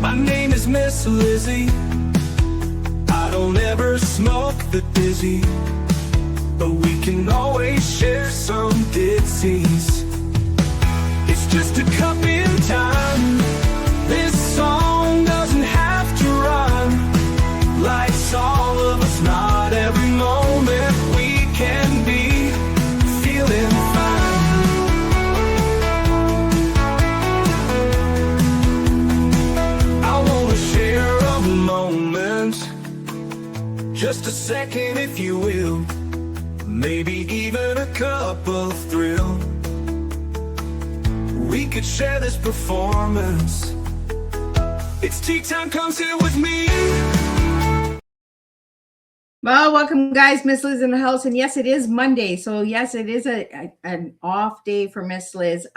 My name is Miss Lizzie. I don't ever smoke the dizzy, but we can always share some ditsies. It's just a cup in time. This song doesn't have to run. Life's all of us, not every moment we can be feeling fine. I wanna share a moment, just a second if you will, maybe even a cup of thrill. We could share this performance. It's tea time, come sit with me. Well, welcome guys, Miss Liz in the house, and yes, it is Monday, so yes, it is an off day for Miss Liz.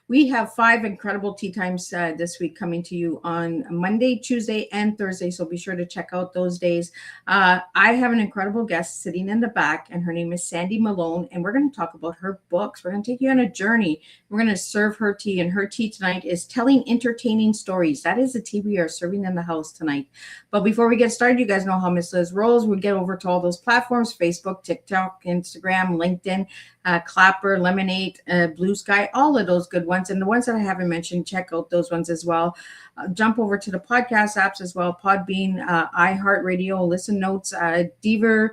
We have 5 incredible tea times this week coming to you on Monday, Tuesday, and Thursday, so be sure to check out those days. I have an incredible guest sitting in the back, and her name is Sandy Malone, and we're going to talk about her books. We're going to take you on a journey. We're going to serve her tea, and her tea tonight is telling entertaining stories. That is the tea we are serving in the house tonight. But before we get started, you guys know how Miss Liz rolls. We get over to all those platforms: Facebook, TikTok, Instagram, LinkedIn, Clapper, Lemonade, Blue Sky, all of those good ones. And the ones that I haven't mentioned, check out those ones as well. Jump over to the podcast apps as well: Podbean, iHeartRadio, Listen Notes, Deezer,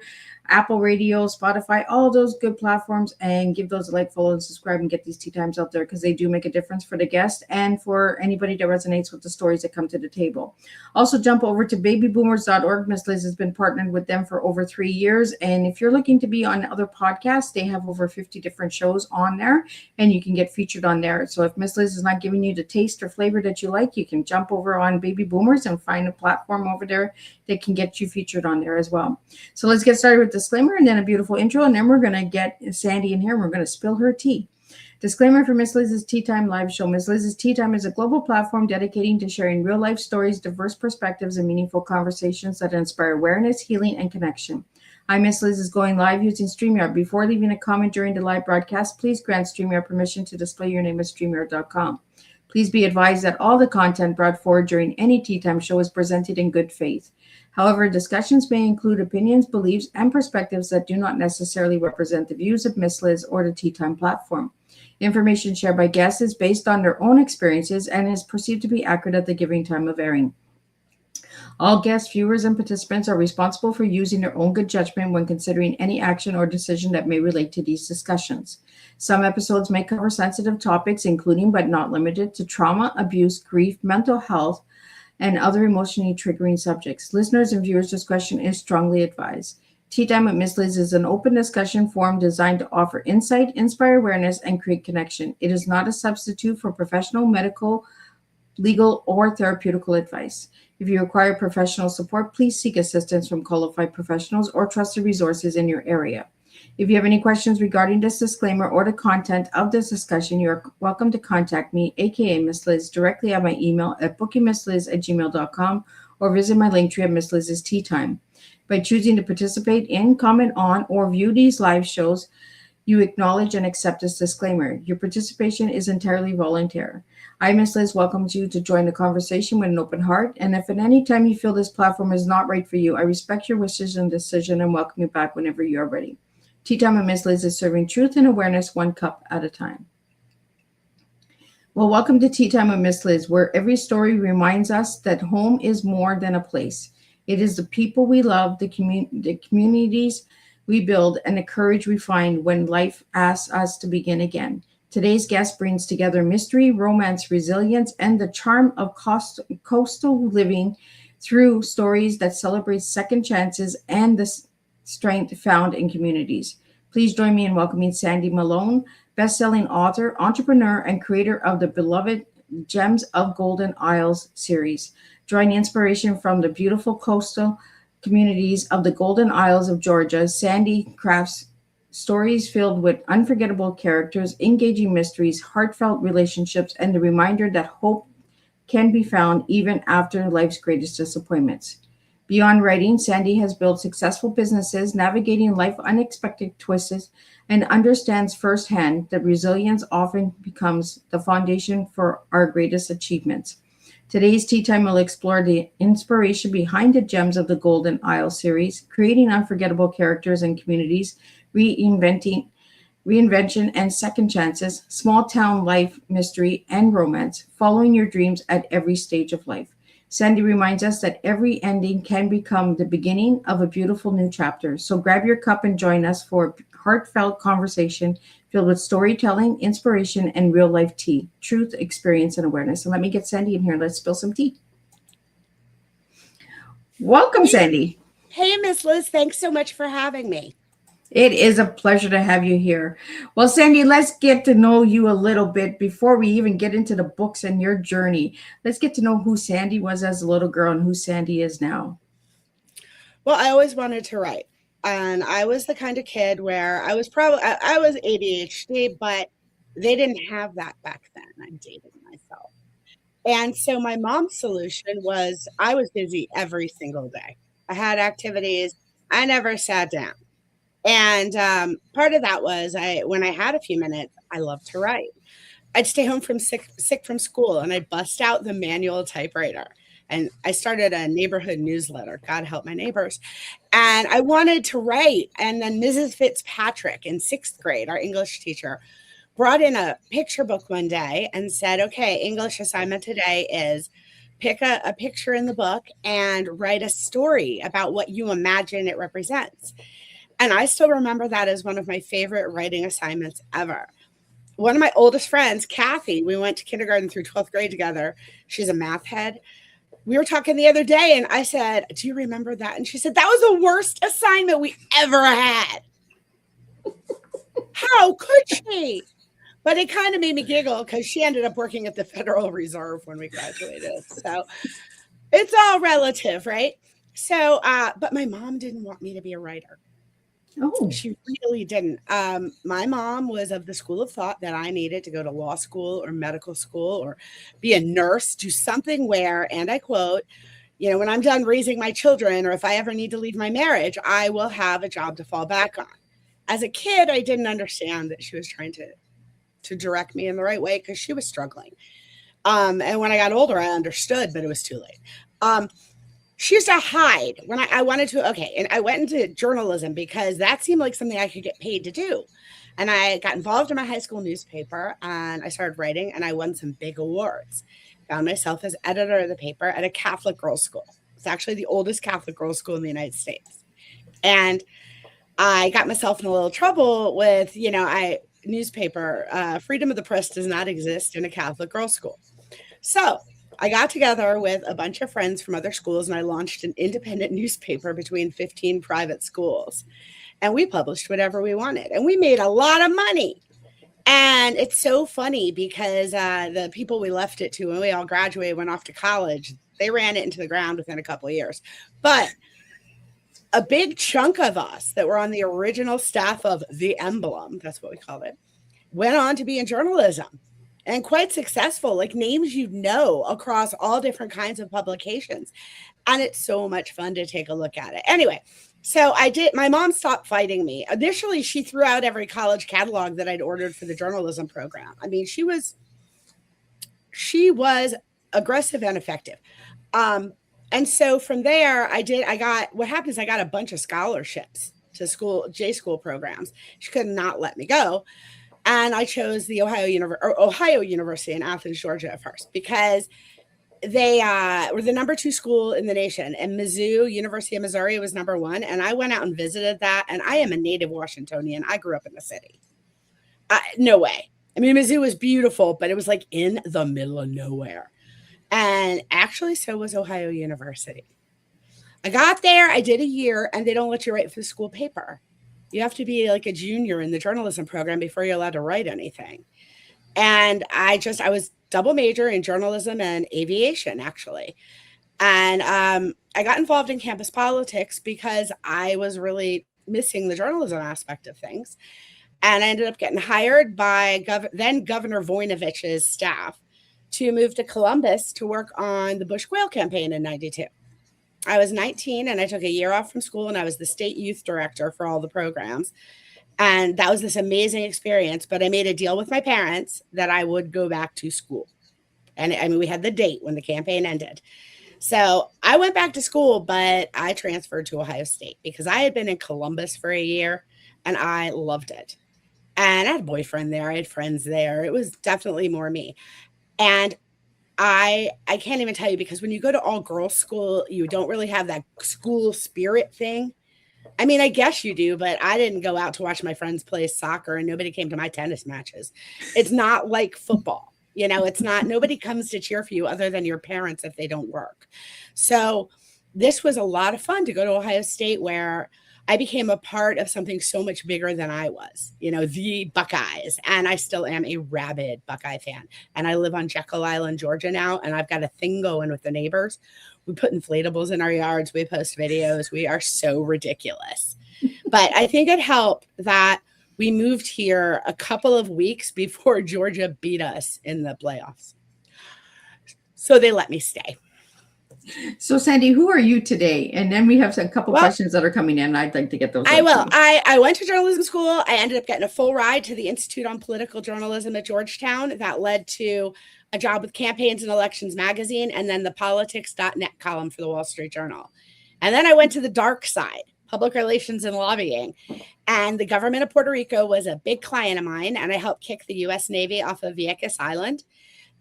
Apple Radio, Spotify, all those good platforms, and give those a like, follow, and subscribe, and get these tea times out there, because they do make a difference for the guest and for anybody that resonates with the stories that come to the table. Also, jump over to babyboomers.org. Miss Liz has been partnered with them for over 3 years, and if you're looking to be on other podcasts, they have over 50 different shows on there, and you can get featured on there. So if Miss Liz is not giving you the taste or flavor that you like, you can jump over on Baby Boomers and find a platform over there that can get you featured on there as well. So let's get started with disclaimer and then a beautiful intro, and then we're going to get Sandy in here and we're going to spill her tea. Disclaimer for Miss Liz's Tea Time live show. Miss Liz's Tea Time is a global platform dedicating to sharing real life stories, diverse perspectives, and meaningful conversations that inspire awareness, healing, and connection. I'm Miss Liz is going live using StreamYard. Before leaving a comment during the live broadcast, please grant StreamYard permission to display your name at StreamYard.com. Please be advised that all the content brought forward during any Tea Time show is presented in good faith. However, discussions may include opinions, beliefs, and perspectives that do not necessarily represent the views of Miss Liz or the Tea Time platform. Information shared by guests is based on their own experiences and is perceived to be accurate at the given time of airing. All guests, viewers, and participants are responsible for using their own good judgment when considering any action or decision that may relate to these discussions. Some episodes may cover sensitive topics, including but not limited to trauma, abuse, grief, mental health, and other emotionally triggering subjects. Listeners' and viewers' discretion is strongly advised. Tea Time with Miss Liz is an open discussion forum designed to offer insight, inspire awareness, and create connection. It is not a substitute for professional, medical, legal, or therapeutical advice. If you require professional support, please seek assistance from qualified professionals or trusted resources in your area. If you have any questions regarding this disclaimer or the content of this discussion, you are welcome to contact me, aka Miss Liz, directly at my email at bookingmissliz@gmail.com or visit my link tree at Miss Liz's Tea Time. By choosing to participate in, comment on, or view these live shows, you acknowledge and accept this disclaimer. Your participation is entirely voluntary. I, Miss Liz, welcomes you to join the conversation with an open heart, and if at any time you feel this platform is not right for you, I respect your wishes and decision and welcome you back whenever you are ready. Tea Time with Miss Liz is serving truth and awareness one cup at a time. Well, welcome to Tea Time with Miss Liz, where every story reminds us that home is more than a place. It is the people we love, the communities we build, and the courage we find when life asks us to begin again. Today's guest brings together mystery, romance, resilience, and the charm of coastal living through stories that celebrate second chances and the strength found in communities. Please join me in welcoming Sandy Malone, best-selling author, entrepreneur, and creator of the beloved Gems of Golden Isles series. Drawing inspiration from the beautiful coastal communities of the Golden Isles of Georgia, Sandy crafts stories filled with unforgettable characters, engaging mysteries, heartfelt relationships, and the reminder that hope can be found even after life's greatest disappointments. Beyond writing, Sandy has built successful businesses, navigating life's unexpected twists, and understands firsthand that resilience often becomes the foundation for our greatest achievements. Today's Tea Time will explore the inspiration behind the Gems of the Golden Isle series, creating unforgettable characters and communities, reinventing reinvention and second chances, small town life, mystery, and romance, following your dreams at every stage of life. Sandy reminds us that every ending can become the beginning of a beautiful new chapter. So grab your cup and join us for a heartfelt conversation filled with storytelling, inspiration, and real life tea, truth, experience, and awareness. So let me get Sandy in here. Let's spill some tea. Welcome, Sandy. Hey, Miss Liz, thanks so much for having me. It is a pleasure to have you here. Well, Sandy, let's get to know you a little bit before we even get into the books and your journey. Let's get to know who Sandy was as a little girl and who Sandy is now. Well, I always wanted to write. And I was the kind of kid where I was ADHD, but they didn't have that back then. I'm dating myself. And so my mom's solution was I was busy every single day. I had activities. I never sat down. And part of that was when I had a few minutes, I loved to write. I'd stay home from sick from school and I'd bust out the manual typewriter. And I started a neighborhood newsletter, God help my neighbors. And I wanted to write. And then Mrs. Fitzpatrick in sixth grade, our English teacher, brought in a picture book one day and said, okay, English assignment today is pick a picture in the book and write a story about what you imagine it represents. And I still remember that as one of my favorite writing assignments ever. One of my oldest friends, Kathy, we went to kindergarten through 12th grade together. She's a math head. We were talking the other day and I said, do you remember that? And she said, that was the worst assignment we ever had. How could she? But it kind of made me giggle because she ended up working at the Federal Reserve when we graduated. So it's all relative, right? So, but my mom didn't want me to be a writer. Oh, She really didn't. My mom was of the school of thought that I needed to go to law school or medical school or be a nurse, do something where, and I quote, when I'm done raising my children or if I ever need to leave my marriage, I will have a job to fall back on. As a kid, I didn't understand that she was trying to direct me in the right way because she was struggling. And when I got older, I understood, but it was too late. She used to hide when I wanted to. Okay. And I went into journalism because that seemed like something I could get paid to do. And I got involved in my high school newspaper and I started writing and I won some big awards. Found myself as editor of the paper at a Catholic girls' school. It's actually the oldest Catholic girls' school in the United States. And I got myself in a little trouble with, newspaper. Freedom of the press does not exist in a Catholic girls' school. So I got together with a bunch of friends from other schools and I launched an independent newspaper between 15 private schools. And we published whatever we wanted. And we made a lot of money. And it's so funny because the people we left it to when we all graduated, went off to college, they ran it into the ground within a couple of years. But a big chunk of us that were on the original staff of The Emblem, that's what we called it, went on to be in journalism. And quite successful, like names across all different kinds of publications. And it's so much fun to take a look at it. Anyway, so my mom stopped fighting me. Initially, she threw out every college catalog that I'd ordered for the journalism program. I mean, she was aggressive and effective. And so from there, I got a bunch of scholarships to J school programs. She could not let me go. And I chose the Ohio University in Athens, Georgia at first, because they were the number 2 school in the nation. And Mizzou, University of Missouri, was number 1. And I went out and visited that. And I am a native Washingtonian. I grew up in the city. No way. I mean, Mizzou was beautiful, but it was like in the middle of nowhere. And actually, so was Ohio University. I got there, I did a year, and they don't let you write for the school paper. You have to be like a junior in the journalism program before you're allowed to write anything. And I was double major in journalism and aviation, actually. And I got involved in campus politics because I was really missing the journalism aspect of things. And I ended up getting hired by then Governor Voinovich's staff to move to Columbus to work on the Bush Quail campaign in 92. I was 19 and I took a year off from school and I was the state youth director for all the programs. And that was this amazing experience, but I made a deal with my parents that I would go back to school. And I mean, we had the date when the campaign ended. So I went back to school, but I transferred to Ohio State because I had been in Columbus for a year and I loved it. And I had a boyfriend there, I had friends there. It was definitely more me. And I can't even tell you, because when you go to all girls school, you don't really have that school spirit thing. I mean, I guess you do, but I didn't go out to watch my friends play soccer and nobody came to my tennis matches. It's not like football. You know, it's not, nobody comes to cheer for you other than your parents if they don't work. So this was a lot of fun to go to Ohio State, where I became a part of something so much bigger than I was, you know, the Buckeyes. And I still am a rabid Buckeye fan. And I live on Jekyll Island, Georgia now. And I've got a thing going with the neighbors. We put inflatables in our yards. We post videos. We are so ridiculous. But I think it helped that we moved here a couple of weeks before Georgia beat us in the playoffs. So they let me stay. So Sandy, who are you today? And then we have a couple questions that are coming in. I'd like to get those. I will. I went to journalism school. I ended up getting a full ride to the Institute on Political Journalism at Georgetown. That led to a job with Campaigns and Elections magazine, and then the politics.net column for the Wall Street Journal. And then I went to the dark side, public relations and lobbying. And the government of Puerto Rico was a big client of mine, and I helped kick the U.S. Navy off of Vieques Island.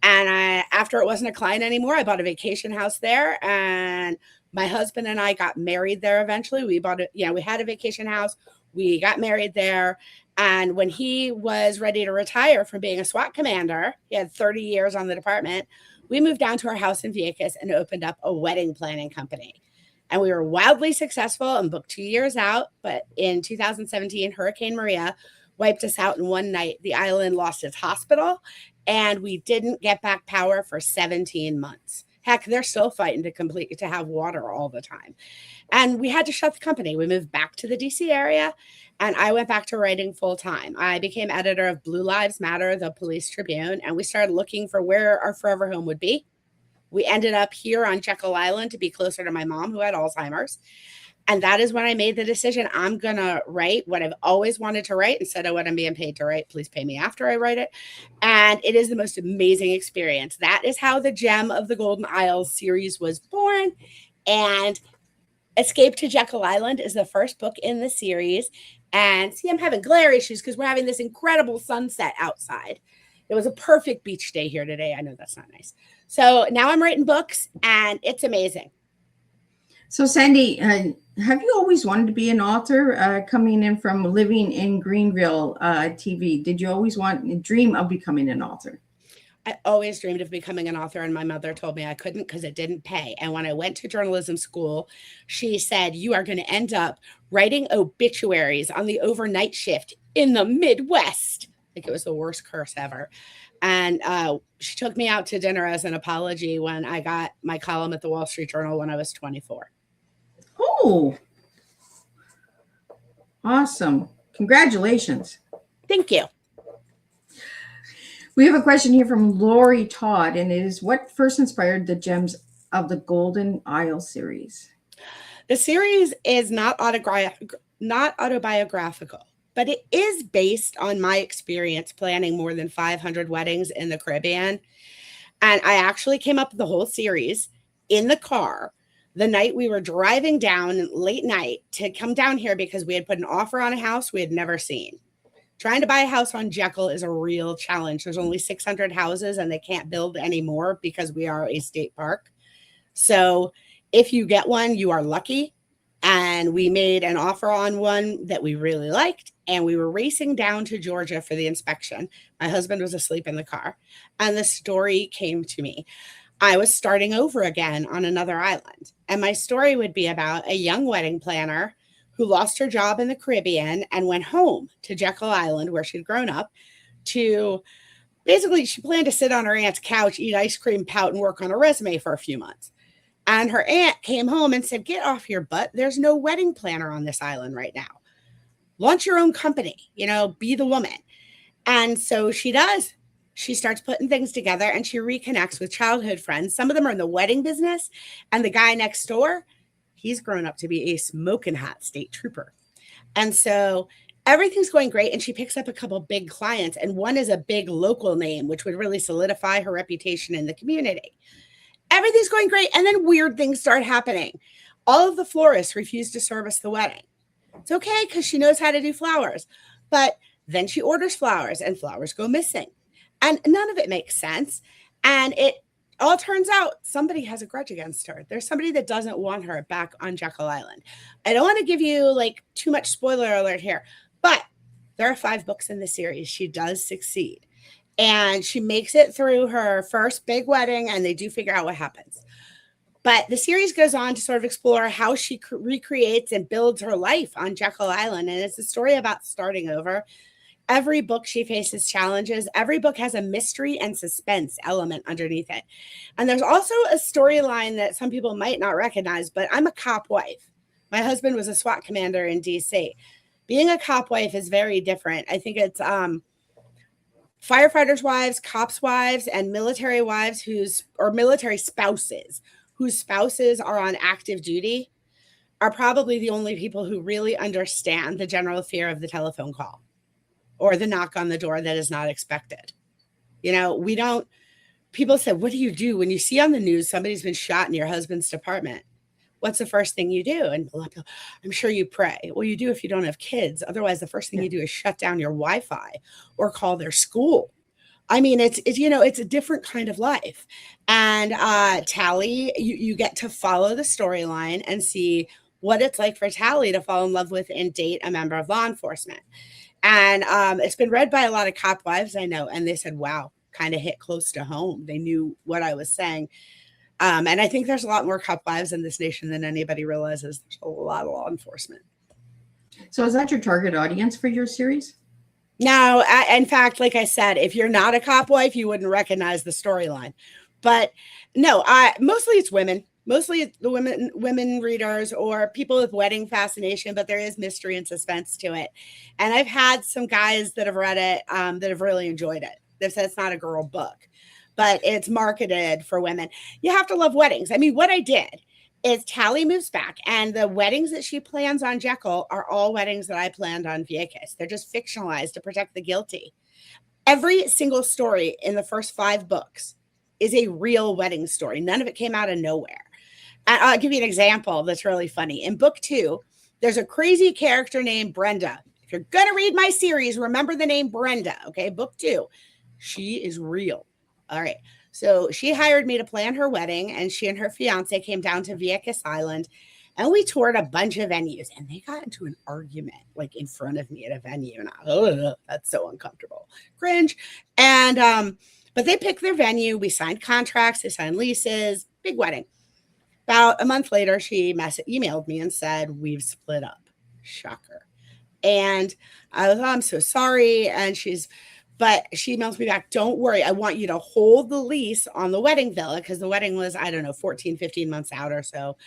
And after it wasn't a client anymore, I bought a vacation house there, and my husband and I got married there eventually. We bought it, we had a vacation house. We got married there. And when he was ready to retire from being a SWAT commander, he had 30 years on the department, we moved down to our house in Vieques and opened up a wedding planning company. And we were wildly successful and booked 2 years out. But in 2017, Hurricane Maria wiped us out in one night. The island lost its hospital, and we didn't get back power for 17 months. Heck, they're still fighting to have water all the time. And we had to shut the company. We moved back to the DC area, and I went back to writing full time. I became editor of Blue Lives Matter, the Police Tribune, and we started looking for where our forever home would be. We ended up here on Jekyll Island to be closer to my mom, who had Alzheimer's. And that is when I made the decision, I'm going to write what I've always wanted to write instead of what I'm being paid to write. Please pay me after I write it. And it is the most amazing experience. That is how the Gem of the Golden Isles series was born. And Escape to Jekyll Island is the first book in the series. And see, I'm having glare issues because we're having this incredible sunset outside. It was a perfect beach day here today. I know that's not nice. So now I'm writing books, and it's amazing. So Sandy, have you always wanted to be an author, coming in from living in Greenville, TV? Did you always dream of becoming an author? I always dreamed of becoming an author, and my mother told me I couldn't because it didn't pay. And when I went to journalism school, she said, you are going to end up writing obituaries on the overnight shift in the Midwest. Like, it was the worst curse ever. And she took me out to dinner as an apology when I got my column at the Wall Street Journal when I was 24. Oh, awesome. Congratulations. Thank you. We have a question here from Lori Todd, and it is, what first inspired the Gems of the Golden Isle series? The series is not autobiographical, but it is based on my experience planning more than 500 weddings in the Caribbean. And I actually came up with the whole series in the car the night we were driving down late night to come down here because we had put an offer on a house we had never seen. Trying to buy a house on Jekyll is a real challenge. There's only 600 houses and they can't build any more because we are a state park. So if you get one, you are lucky. And we made an offer on one that we really liked. And we were racing down to Georgia for the inspection. My husband was asleep in the car. And the story came to me. I was starting over again on another island. And my story would be about a young wedding planner who lost her job in the Caribbean and went home to Jekyll Island, where she'd grown up, to basically, she planned to sit on her aunt's couch, eat ice cream, pout, and work on her resume for a few months. And her aunt came home and said, get off your butt. There's no wedding planner on this island right now. Launch your own company, be the woman. And so she does. She starts putting things together and she reconnects with childhood friends. Some of them are in the wedding business. And the guy next door, he's grown up to be a smoking hot state trooper. And so Everything's going great. And she picks up a couple big clients. And one is a big local name, which would really solidify her reputation in the community. Everything's going great. And then weird things start happening. All of the florists refuse to service the wedding. It's okay because she knows how to do flowers. But then she orders flowers and flowers go missing. And none of it makes sense. And it all turns out somebody has a grudge against her. There's somebody that doesn't want her back on Jekyll Island. I don't want to give you like too much spoiler alert here, but there are 5 books in the series. She does succeed. And she makes it through her first big wedding, and they do figure out what happens. But the series goes on to sort of explore how she recreates and builds her life on Jekyll Island. And it's a story about starting over. Every book she faces challenges. Every book has a mystery and suspense element underneath it. And there's also a storyline that some people might not recognize, but I'm a cop wife. My husband was a SWAT commander in DC. Being a cop wife is very different. I think it's firefighters' wives, cops' wives, and military wives or military spouses whose spouses are on active duty are probably the only people who really understand the general fear of the telephone call or the knock on the door that is not expected. You know, people said, what do you do when you see on the news somebody's been shot in your husband's department? What's the first thing you do? And I'm sure you pray. Well, you do if you don't have kids. Otherwise, the first thing you do is shut down your Wi-Fi or call their school. I mean, it's a different kind of life. And Tally, you get to follow the storyline and see what it's like for Tally to fall in love with and date a member of law enforcement. And it's been read by a lot of cop wives I know. And they said, wow, kind of hit close to home. They knew what I was saying. And I think there's a lot more cop wives in this nation than anybody realizes. There's a lot of law enforcement. So is that your target audience for your series? No, in fact, like I said, if you're not a cop wife, you wouldn't recognize the storyline. But no, mostly it's women. Mostly it's the women readers or people with wedding fascination, but there is mystery and suspense to it. And I've had some guys that have read it that have really enjoyed it. They've said it's not a girl book, but it's marketed for women. You have to love weddings. I mean, what I did is Tally moves back, and the weddings that she plans on Jekyll are all weddings that I planned on Vieques. They're just fictionalized to protect the guilty. Every single story in the first 5 books is a real wedding story. None of it came out of nowhere. And I'll give you an example that's really funny. In book 2, there's a crazy character named Brenda. If you're going to read my series, remember the name Brenda, okay? Book 2, she is real. All right. So she hired me to plan her wedding, and she and her fiance came down to Vieques Island, and we toured a bunch of venues, and they got into an argument like in front of me at a venue, and that's so uncomfortable, cringe. And but they picked their venue. We signed contracts, they signed leases, big wedding. About a month later, she emailed me and said, we've split up. Shocker. And I was, I'm so sorry. And but she emails me back, don't worry, I want you to hold the lease on the wedding villa, because the wedding was, 14, 15 months out or so.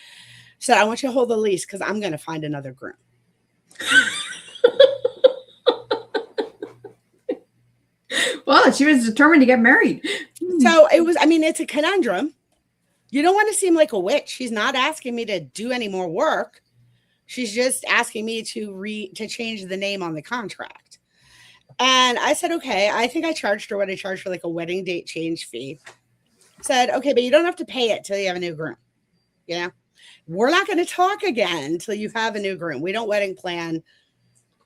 So I want you to hold the lease because I'm going to find another groom. Well, she was determined to get married. So it was, it's a conundrum. You don't want to seem like a witch. She's not asking me to do any more work. She's just asking me to change the name on the contract. And I said, okay, I think I charged her what I charged for like a wedding date change fee. Said, okay, but you don't have to pay it till you have a new groom. We're not going to talk again until you have a new groom. We don't wedding plan.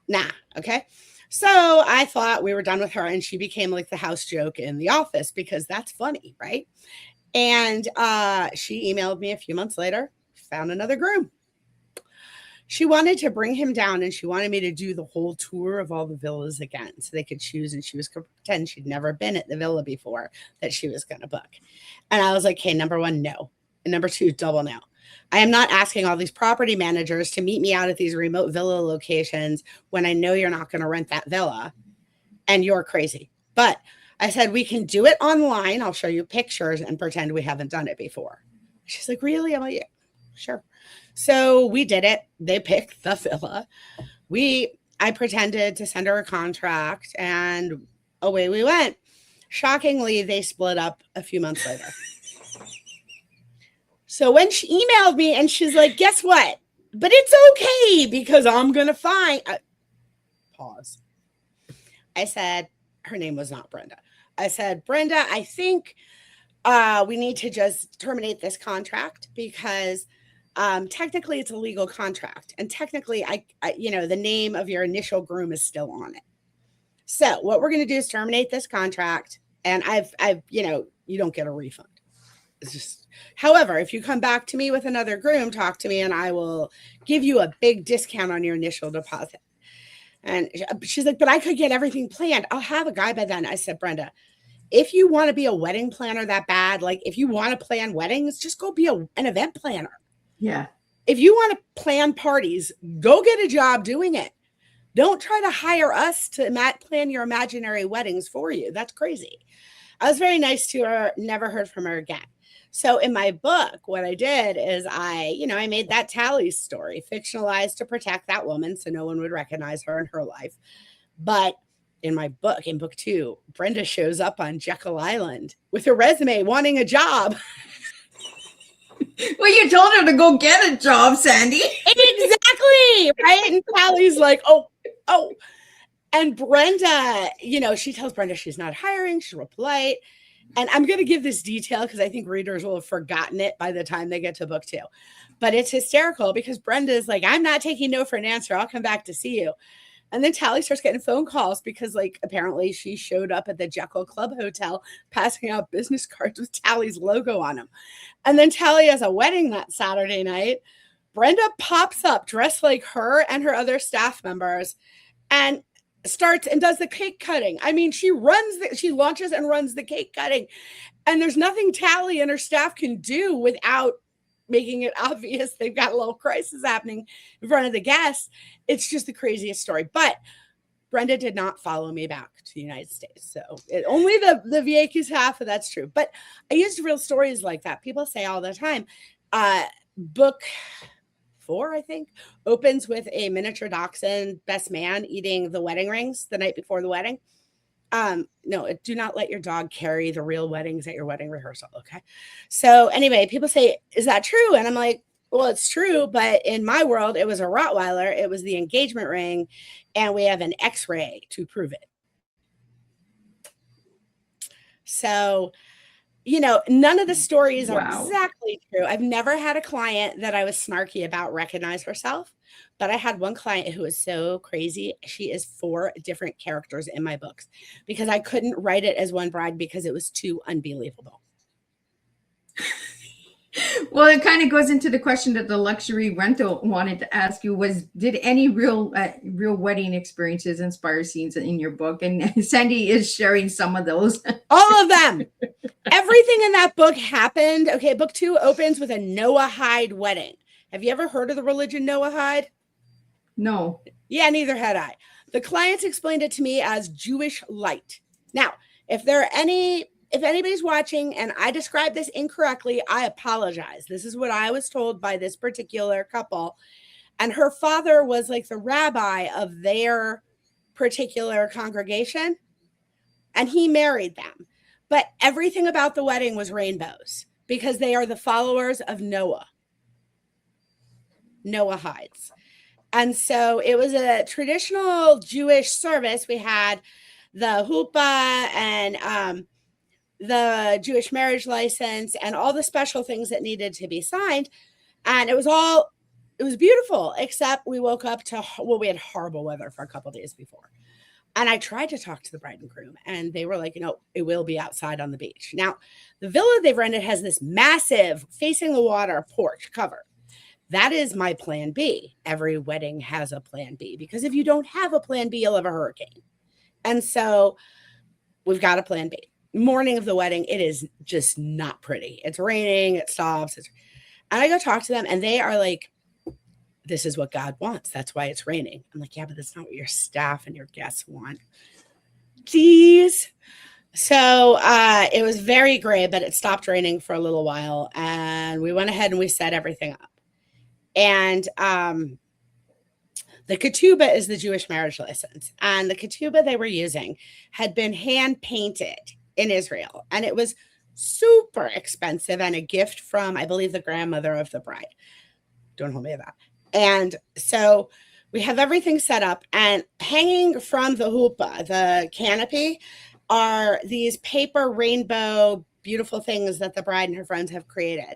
Nah. Okay. So I thought we were done with her, and she became like the house joke in the office because that's funny. Right. And she emailed me a few months later, found another groom. She wanted to bring him down, and she wanted me to do the whole tour of all the villas again so they could choose, and she was going to pretend she'd never been at the villa before that she was going to book. And I was like, hey, number 1, no. And number 2, double no. I am not asking all these property managers to meet me out at these remote villa locations when I know you're not going to rent that villa and you're crazy. But I said, we can do it online. I'll show you pictures and pretend we haven't done it before. She's like, really? I'm like, yeah, sure. So we did it. They picked the villa. I pretended to send her a contract, and away we went. Shockingly, they split up a few months later. So when she emailed me and she's like, guess what? But it's okay because I'm going to find. pause. I said, her name was not Brenda. I said, Brenda, I think we need to just terminate this contract because technically it's a legal contract. And technically, the name of your initial groom is still on it. So what we're going to do is terminate this contract. And you don't get a refund. It's just, however, if you come back to me with another groom, talk to me and I will give you a big discount on your initial deposit. And she's like, but I could get everything planned. I'll have a guy by then. I said, Brenda, if you want to be a wedding planner that bad, like if you want to plan weddings, just go be an event planner. Yeah. If you want to plan parties, go get a job doing it. Don't try to hire us to plan your imaginary weddings for you. That's crazy. I was very nice to her, never heard from her again. So in my book, what I did is I made that Tally story fictionalized to protect that woman so no one would recognize her in her life. But in my book, in book 2, Brenda shows up on Jekyll Island with her resume wanting a job. Well, you told her to go get a job, Sandy. Exactly. Right. And Tally's like, oh. And Brenda, she tells Brenda she's not hiring. She's real polite. And I'm going to give this detail because I think readers will have forgotten it by the time they get to book 2. But it's hysterical because Brenda's like, I'm not taking no for an answer. I'll come back to see you. And then Tally starts getting phone calls because, apparently she showed up at the Jekyll Club Hotel passing out business cards with Tally's logo on them. And then Tally has a wedding that Saturday night. Brenda pops up dressed like her and her other staff members and starts and does the cake cutting. I mean, she launches and runs the cake cutting. And there's nothing Tally and her staff can do without making it obvious they've got a little crisis happening in front of the guests. It's just the craziest story. But Brenda did not follow me back to the United States. So only the Vieques half of that's true. But I used real stories like that. People say all the time, book 4, I think, opens with a miniature dachshund best man eating the wedding rings the night before the wedding. No, do not let your dog carry the real weddings at your wedding rehearsal. Okay. So anyway, people say, is that true? And I'm like, well, it's true. But in my world, it was a Rottweiler. It was the engagement ring. And we have an X-ray to prove it. So, none of the stories are exactly true. I've never had a client that I was snarky about recognize herself. But I had one client who was so crazy. She is 4 different characters in my books because I couldn't write it as one bride because it was too unbelievable. Well, it kind of goes into the question that the luxury rental wanted to ask you was, did any real wedding experiences inspire scenes in your book? And Sandy is sharing some of those. All of them. Everything in that book happened. Okay, book 2 opens with a Noahide wedding. Have you ever heard of the religion Noahide? No. Yeah, neither had I. The clients explained it to me as Jewish light. Now, if anybody's watching and I describe this incorrectly, I apologize. This is what I was told by this particular couple. And her father was like the rabbi of their particular congregation. And he married them. But everything about the wedding was rainbows because they are the followers of Noah. Noahides. And so it was a traditional Jewish service. We had the huppah and the Jewish marriage license and all the special things that needed to be signed. And it was beautiful, except we woke up we had horrible weather for a couple of days before. And I tried to talk to the bride and groom and they were like, it will be outside on the beach. Now, the villa they've rented has this massive facing the water porch cover. That is my plan B. Every wedding has a plan B because if you don't have a plan B, you'll have a hurricane. And so we've got a plan B. Morning of the wedding, it is just not pretty. It's raining, it stops. And I go talk to them and they are like, this is what God wants. That's why it's raining. I'm like, yeah, but that's not what your staff and your guests want. Jeez. So it was very gray, but it stopped raining for a little while. And we went ahead and we set everything up. And the ketubah is the Jewish marriage license. And the ketubah they were using had been hand painted in Israel. And it was super expensive and a gift from, I believe, the grandmother of the bride. Don't hold me to that. And so We have everything set up, and hanging from the hoopah, the canopy, are these paper rainbow beautiful things that the bride and her friends have created.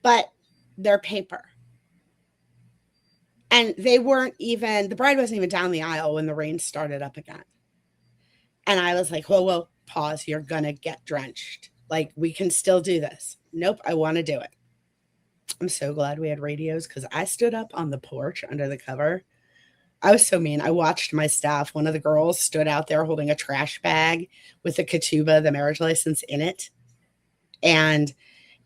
But they're paper. And they weren't even, the bride wasn't even down the aisle when the rain started up again. And I was like, whoa, pause. You're going to get drenched. Like, we can still do this. Nope, I want to do it. I'm so glad we had radios because I stood up on the porch under the cover. I was so mean. I watched my staff. One of the girls stood out there holding a trash bag with the ketubah, the marriage license, in it. And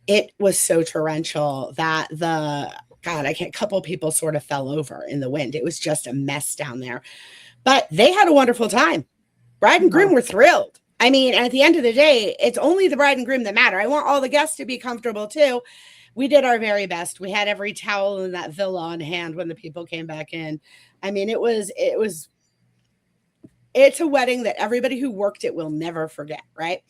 it was so torrential that a couple of people sort of fell over in the wind. It was just a mess down there. But they had a wonderful time. Bride and groom were thrilled. I mean, at the end of the day, it's only the bride and groom that matter. I want all the guests to be comfortable too. We did our very best. We had every towel in that villa on hand when the people came back in. I mean, it's a wedding that everybody who worked it will never forget, right?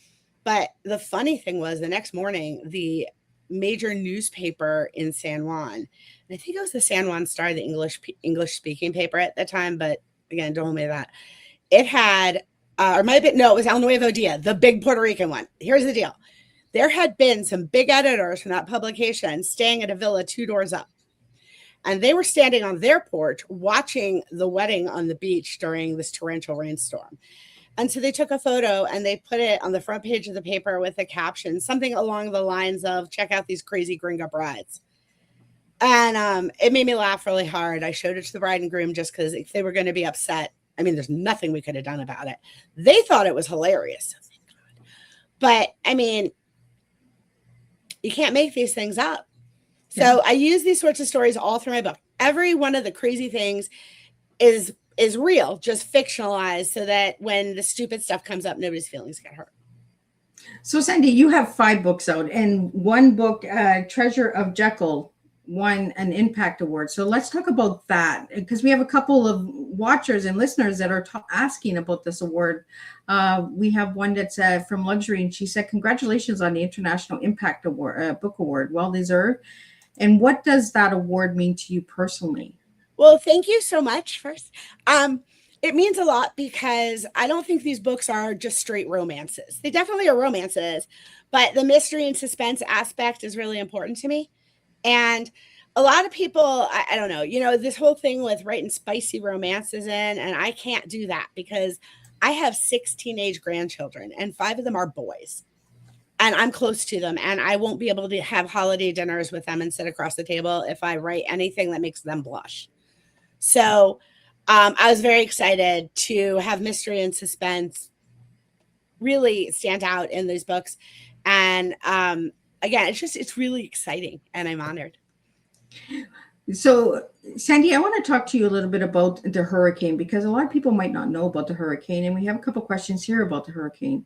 But the funny thing was the next morning, the major newspaper in San Juan, and I think it was the San Juan Star, the English speaking paper at the time, but again, don't hold me to that. It had, or might have been, no, it was El Nuevo Dia, the big Puerto Rican one. Here's the deal. There had been some big editors from that publication staying at a villa 2 doors up. And they were standing on their porch watching the wedding on the beach during this torrential rainstorm. And so they took a photo and they put it on the front page of the paper with a caption, something along the lines of, check out these crazy gringo brides. And it made me laugh really hard. I showed it to the bride and groom just because if they were going to be upset, I mean, there's nothing we could have done about it. They thought it was hilarious. But I mean, you can't make these things up. So I use these sorts of stories all through my book. Every one of the crazy things is real, just fictionalized, so that when the stupid stuff comes up, nobody's feelings get hurt. So Sandy, you have 5 books out, and one book, Treasure of Jekyll, won an Impact Award. So let's talk about that, because we have a couple of watchers and listeners that are asking about this award. We have one that's from Luxury, and she said, congratulations on the International Impact Award, Book Award, well deserved. And what does that award mean to you personally? Well, thank you so much first. It means a lot because I don't think these books are just straight romances. They definitely are romances, but the mystery and suspense aspect is really important to me. And a lot of people, I don't know, this whole thing with writing spicy romances in, and I can't do that because I have 6 teenage grandchildren and 5 of them are boys. And I'm close to them, and I won't be able to have holiday dinners with them and sit across the table if I write anything that makes them blush. So I was very excited to have mystery and suspense really stand out in these books. And again, it's really exciting, and I'm honored. So, Sandy, I want to talk to you a little bit about the hurricane, because a lot of people might not know about the hurricane, and we have a couple questions here about the hurricane.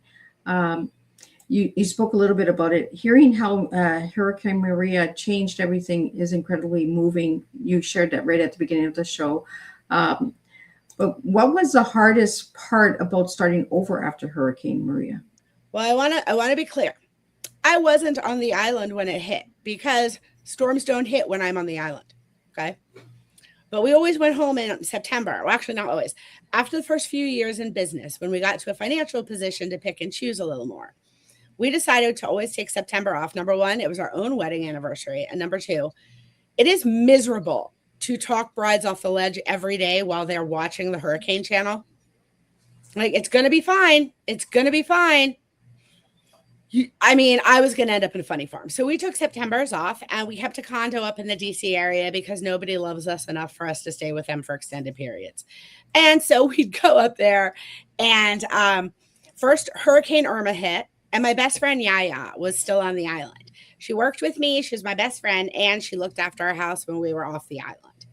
You spoke a little bit about it. Hearing how Hurricane Maria changed everything is incredibly moving. You shared that right at the beginning of the show. But what was the hardest part about starting over after Hurricane Maria? Well, I want to be clear. I wasn't on the island when it hit because storms don't hit when I'm on the island. Okay. But we always went home in September. Well, actually, not always. After the first few years in business, when we got to a financial position to pick and choose a little more, we decided to always take September off. Number 1, it was our own wedding anniversary. And number 2, it is miserable to talk brides off the ledge every day while they're watching the Hurricane Channel. Like, it's going to be fine. It's going to be fine. I was going to end up in a funny farm. So we took September's off, and we kept a condo up in the DC area because nobody loves us enough for us to stay with them for extended periods. And so we'd go up there, and first Hurricane Irma hit. And my best friend, Yaya, was still on the island. She worked with me. She was my best friend. And she looked after our house when we were off the island.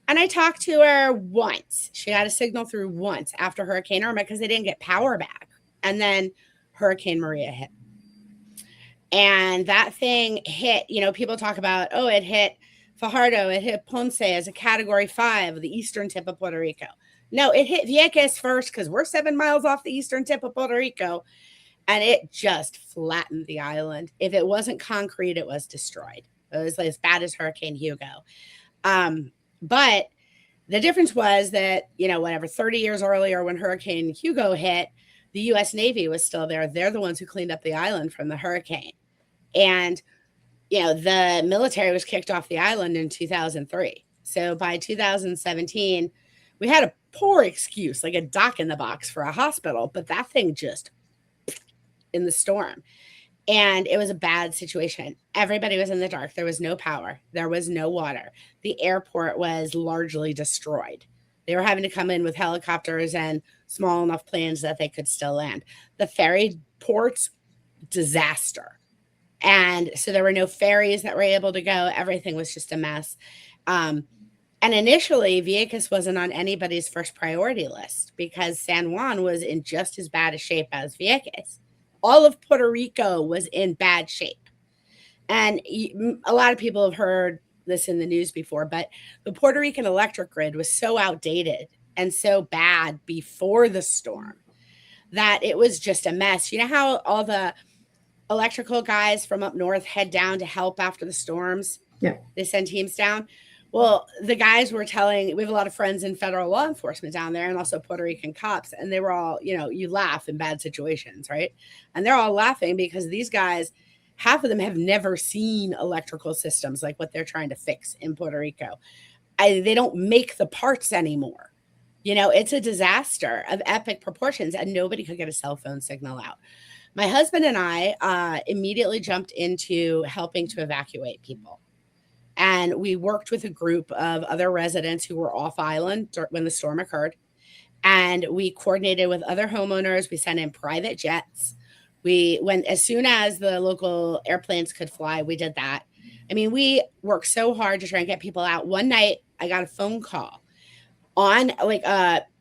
And I talked to her once. She got a signal through once after Hurricane Irma because they didn't get power back. And then Hurricane Maria hit. And that thing hit, people talk about, it hit Fajardo. It hit Ponce as a Category 5, the eastern tip of Puerto Rico. No, it hit Vieques first because we're 7 miles off the eastern tip of Puerto Rico. And it just flattened the island. If it wasn't concrete, it was destroyed. It was as bad as Hurricane Hugo. But The difference was that, whatever, 30 years earlier when Hurricane Hugo hit, the U.S. Navy was still there. They're the ones who cleaned up the island from the hurricane. And, the military was kicked off the island in 2003. So by 2017, we had a poor excuse, like a dock in the box for a hospital, but that thing just in the storm. And it was a bad situation. Everybody was in the dark. There was no power. There was no water. The airport was largely destroyed. They were having to come in with helicopters and small enough planes that they could still land. The ferry ports, disaster. And so there were no ferries that were able to go. Everything was just a mess. And initially, Vieques wasn't on anybody's first priority list because San Juan was in just as bad a shape as Vieques. All of Puerto Rico was in bad shape. And a lot of people have heard this in the news before, but the Puerto Rican electric grid was so outdated and so bad before the storm that it was just a mess. You know how all the electrical guys from up north head down to help after the storms? Yeah. They send teams down. Well, the guys were telling, we have a lot of friends in federal law enforcement down there and also Puerto Rican cops. And they were all, you laugh in bad situations, right? And they're all laughing because these guys, half of them have never seen electrical systems like what they're trying to fix in Puerto Rico. They don't make the parts anymore. It's a disaster of epic proportions and nobody could get a cell phone signal out. My husband and I immediately jumped into helping to evacuate people. And we worked with a group of other residents who were off island when the storm occurred. And we coordinated with other homeowners. We sent in private jets. As soon as the local airplanes could fly, we did that. I mean, we worked so hard to try and get people out. One night I got a phone call on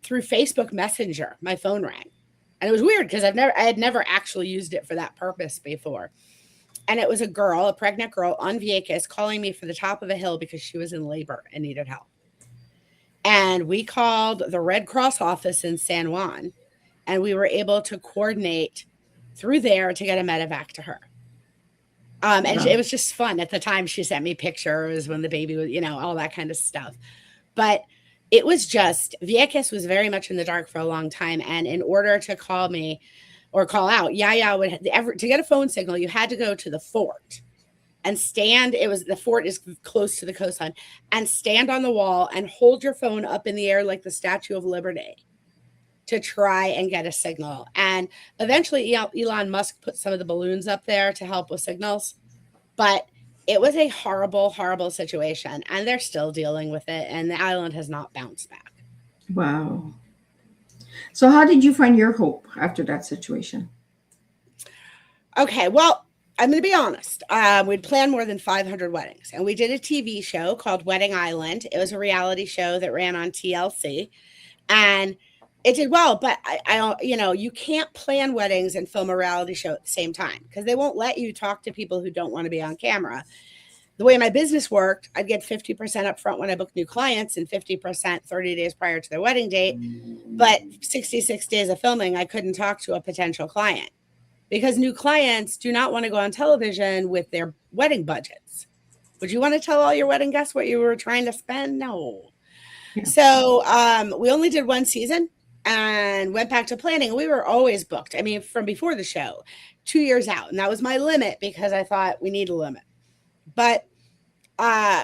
through Facebook Messenger. My phone rang. And it was weird because I had never actually used it for that purpose before. And it was a pregnant girl on Vieques calling me for the top of a hill because she was in labor and needed help. And we called the Red Cross office in San Juan, and we were able to coordinate through there to get a medevac to her. And it was just fun. At the time, she sent me pictures when the baby was, all that kind of stuff. But it was just, Vieques was very much in the dark for a long time. And in order to call me, or call out, to get a phone signal, you had to go to the fort and stand. The fort is close to the coastline, and stand on the wall and hold your phone up in the air like the Statue of Liberty to try and get a signal. And eventually Elon Musk put some of the balloons up there to help with signals, but it was a horrible, horrible situation, and they're still dealing with it, and the island has not bounced back. Wow. So how did you find your hope after that situation? Okay, well, I'm going to be honest. We'd planned more than 500 weddings, and we did a TV show called Wedding Island. It was a reality show that ran on TLC, and it did well. But you can't plan weddings and film a reality show at the same time because they won't let you talk to people who don't want to be on camera. The way my business worked, I'd get 50% up front when I booked new clients and 50% 30 days prior to their wedding date. But 66 days of filming, I couldn't talk to a potential client because new clients do not want to go on television with their wedding budgets. Would you want to tell all your wedding guests what you were trying to spend? No. Yeah. So we only did one season and went back to planning. We were always booked. I mean, from before the show, 2 years out. And that was my limit because I thought we need a limit. But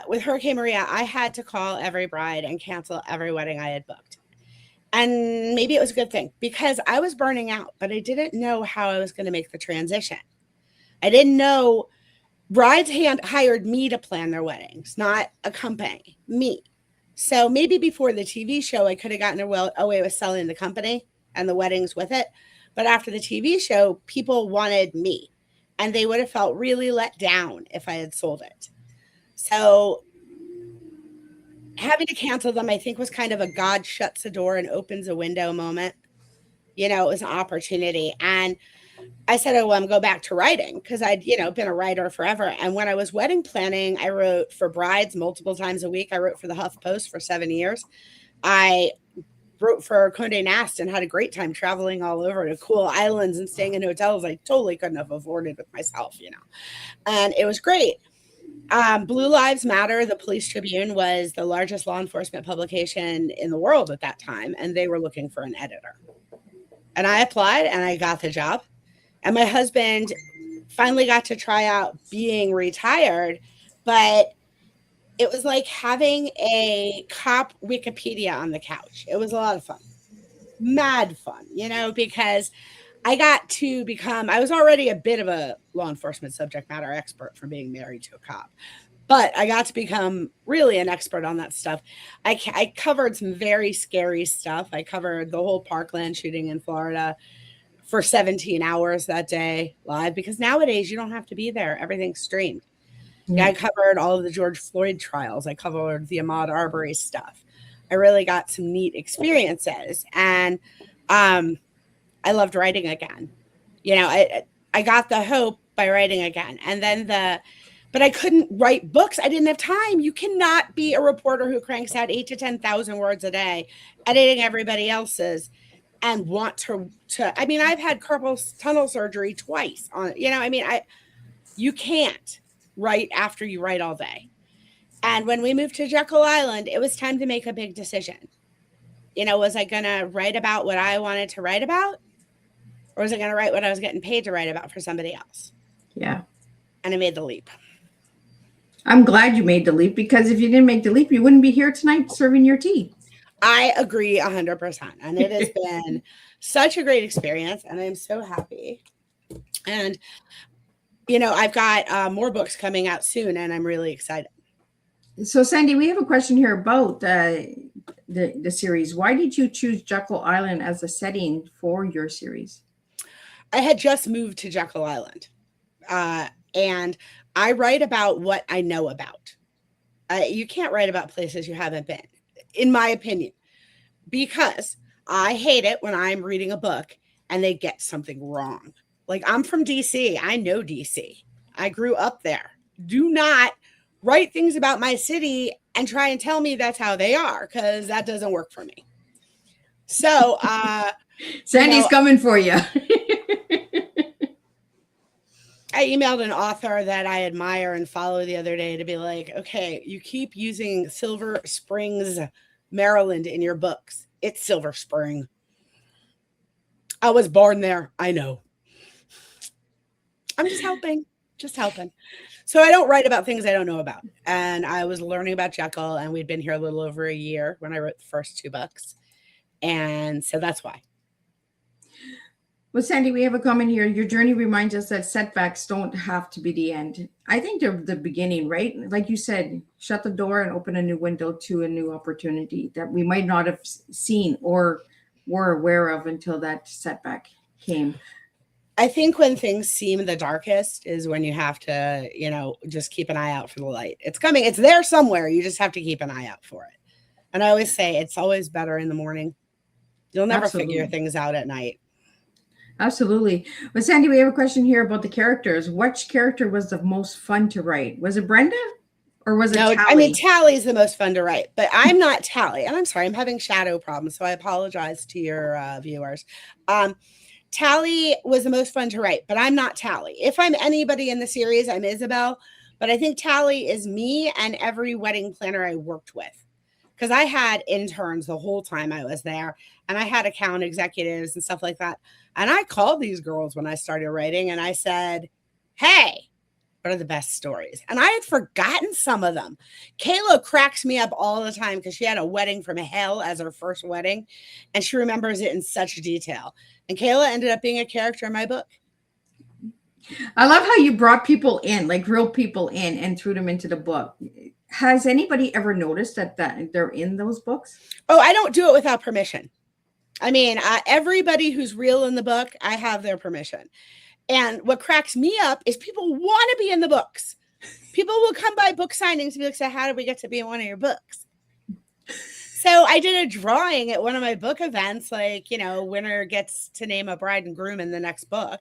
with Hurricane Maria, I had to call every bride and cancel every wedding I had booked. And maybe it was a good thing because I was burning out, but I didn't know how I was going to make the transition. I didn't know brides hired me to plan their weddings, not a company, me. So maybe before the TV show, I could have gotten away with selling the company and the weddings with it. But after the TV show, people wanted me. And they would have felt really let down if I had sold it. So having to cancel them, I think, was kind of a God shuts a door and opens a window moment. It was an opportunity. And I said, oh, well, I'm go back to writing because I'd, been a writer forever. And when I was wedding planning, I wrote for brides multiple times a week. I wrote for the HuffPost for 7 years. I wrote for Condé Nast and had a great time traveling all over to cool islands and staying in hotels I totally couldn't have afforded with myself, and it was great. Blue Lives Matter, the Police Tribune, was the largest law enforcement publication in the world at that time, and they were looking for an editor. And I applied and I got the job. And my husband finally got to try out being retired, but it was like having a cop Wikipedia on the couch. It was a lot of fun, mad fun, because I got to become, I was already a bit of a law enforcement subject matter expert from being married to a cop, but I got to become really an expert on that stuff. I covered some very scary stuff. I covered the whole Parkland shooting in Florida for 17 hours that day live, because nowadays you don't have to be there. Everything's streamed. Yeah, I covered all of the George Floyd trials. I covered the Ahmaud Arbery stuff. I really got some neat experiences, and I loved writing again. I got the hope by writing again, and then but I couldn't write books. I didn't have time. You cannot be a reporter who cranks out 8,000 to 10,000 words a day, editing everybody else's, and want to. I mean, I've had carpal tunnel surgery twice. You can't write after you write all day. And when we moved to Jekyll Island, it was time to make a big decision. Was I going to write about what I wanted to write about? Or was I going to write what I was getting paid to write about for somebody else? Yeah. And I made the leap. I'm glad you made the leap, because if you didn't make the leap, you wouldn't be here tonight serving your tea. I agree 100%. And it has been such a great experience. And I'm so happy. And I've got more books coming out soon, and I'm really excited. So, Sandy, we have a question here about the series. Why did you choose Jekyll Island as a setting for your series? I had just moved to Jekyll Island, and I write about what I know about. You can't write about places you haven't been, in my opinion, because I hate it when I'm reading a book and they get something wrong. Like, I'm from DC. I know DC. I grew up there. Do not write things about my city and try and tell me that's how they are, because that doesn't work for me. So, Sandy's coming for you. I emailed an author that I admire and follow the other day to be like, okay, you keep using Silver Springs, Maryland in your books. It's Silver Spring. I was born there. I know. I'm just helping. So I don't write about things I don't know about. And I was learning about Jekyll, and we'd been here a little over a year when I wrote the first 2 books. And so that's why. Well, Sandy, we have a comment here. Your journey reminds us that setbacks don't have to be the end. I think they're the beginning, right? Like you said, shut the door and open a new window to a new opportunity that we might not have seen or were aware of until that setback came. I think when things seem the darkest is when you have to, just keep an eye out for the light. It's coming. It's there somewhere. You just have to keep an eye out for it. And I always say it's always better in the morning. You'll never figure things out at night. Absolutely. Well, Sandy, we have a question here about the characters. Which character was the most fun to write? Was it Brenda or was it Tally? I mean, Tally's the most fun to write, but I'm not Tally. And I'm sorry, I'm having shadow problems, so I apologize to your viewers. Tally was the most fun to write, but I'm not Tally. If I'm anybody in the series, I'm Isabel. But I think Tally is me and every wedding planner I worked with. Because I had interns the whole time I was there, and I had account executives and stuff like that. And I called these girls when I started writing, and I said, hey, what are the best stories? And I had forgotten some of them. Kayla cracks me up all the time because she had a wedding from hell as her first wedding, and she remembers it in such detail. And Kayla ended up being a character in my book. I love how you brought people in, like real people in, and threw them into the book. Has anybody ever noticed that they're in those books? Oh, I don't do it without permission. I mean, everybody who's real in the book, I have their permission. And what cracks me up is people want to be in the books. People will come by book signings and be like, so how did we get to be in one of your books? So I did a drawing at one of my book events, like, winner gets to name a bride and groom in the next book.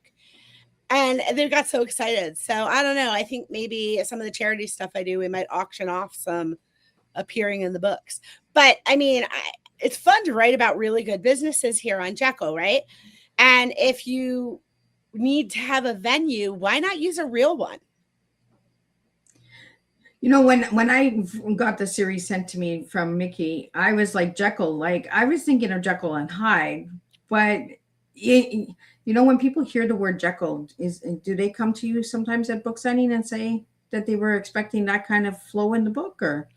And they got so excited. So I don't know. I think maybe some of the charity stuff I do, we might auction off some appearing in the books. But I mean, it's fun to write about really good businesses here on Jekyll, right? And if you need to have a venue, why not use a real one? You know, when I got the series sent to me from Mickey, I was like Jekyll. Like I was thinking of Jekyll and Hyde, but it, you know, when people hear the word Jekyll, do they come to you sometimes at book signing and say that they were expecting that kind of flow in the book, or?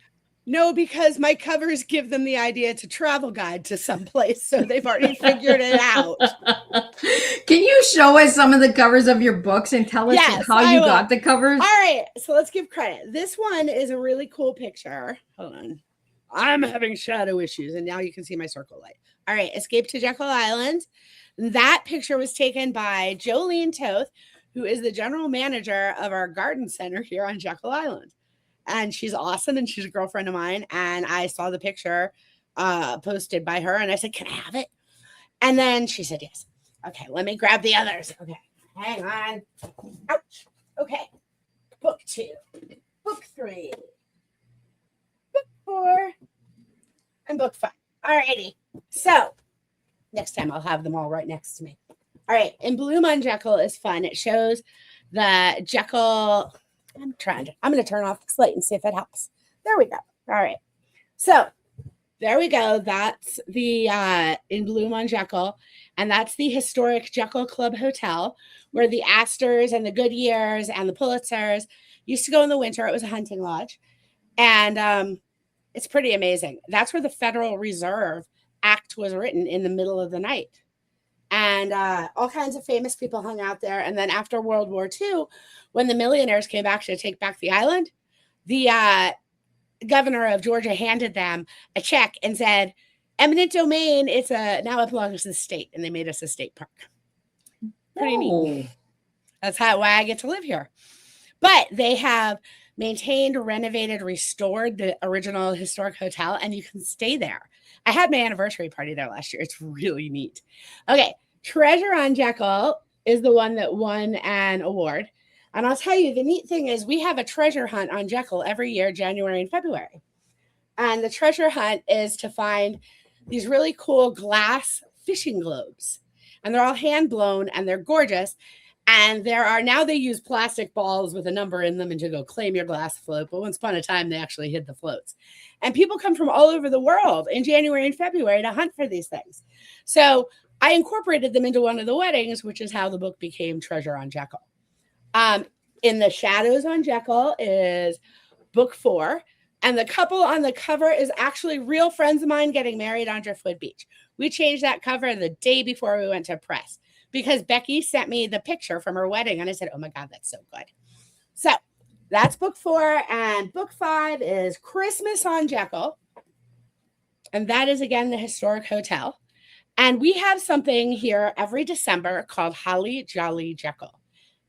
No, because my covers give them the idea to travel guide to someplace, so they've already figured it out. Can you show us some of the covers of your books and tell us Yes, how I you will. got the covers? All right, so let's give credit. This one is a really cool picture. Hold on. I'm having shadow issues, and now you can see my circle light. All right, Escape to Jekyll Island. That picture was taken by Jolene Toth, who is the general manager of our garden center here on Jekyll Island. And she's awesome, and she's a girlfriend of mine. And I saw the picture posted by her, and I said, "Can I have it?" And then she said, "Yes." Okay, let me grab the others. Okay, hang on. Ouch. Okay, book 2, book 3, book 4, and book 5. All righty. So next time I'll have them all right next to me. All right, and Bloom on Jekyll is fun. It shows the Jekyll. I'm going to turn off the slate and see if it helps. There we go. All right. So there we go. That's the in Bloom on Jekyll. And that's the historic Jekyll Club Hotel where the Astors and the Goodyears and the Pulitzers used to go in the winter. It was a hunting lodge. And it's pretty amazing. That's where the Federal Reserve Act was written, in the middle of the night. And all kinds of famous people hung out there. And then after World War II, when the millionaires came back to take back the island, the governor of Georgia handed them a check and said, "Eminent domain, now it belongs to the state." And they made us a state park. Pretty neat. That's why I get to live here. But they have maintained, renovated, restored the original historic hotel, and you can stay there. I had my anniversary party there last year. It's really neat. Okay, Treasure on Jekyll is the one that won an award. And I'll tell you, the neat thing is we have a treasure hunt on Jekyll every year, January and February. And the treasure hunt is to find these really cool glass fishing globes. And they're all hand blown and they're gorgeous. And now they use plastic balls with a number in them and to go claim your glass float. But once upon a time, they actually hid the floats. And people come from all over the world in January and February to hunt for these things. So I incorporated them into one of the weddings, which is how the book became Treasure on Jekyll. In the Shadows on Jekyll is book 4. And the couple on the cover is actually real friends of mine getting married on Driftwood Beach. We changed that cover the day before we went to press, because Becky sent me the picture from her wedding. And I said, "Oh my God, that's so good." So that's book 4. And book 5 is Christmas on Jekyll. And that is, again, the historic hotel. And we have something here every December called Holly Jolly Jekyll.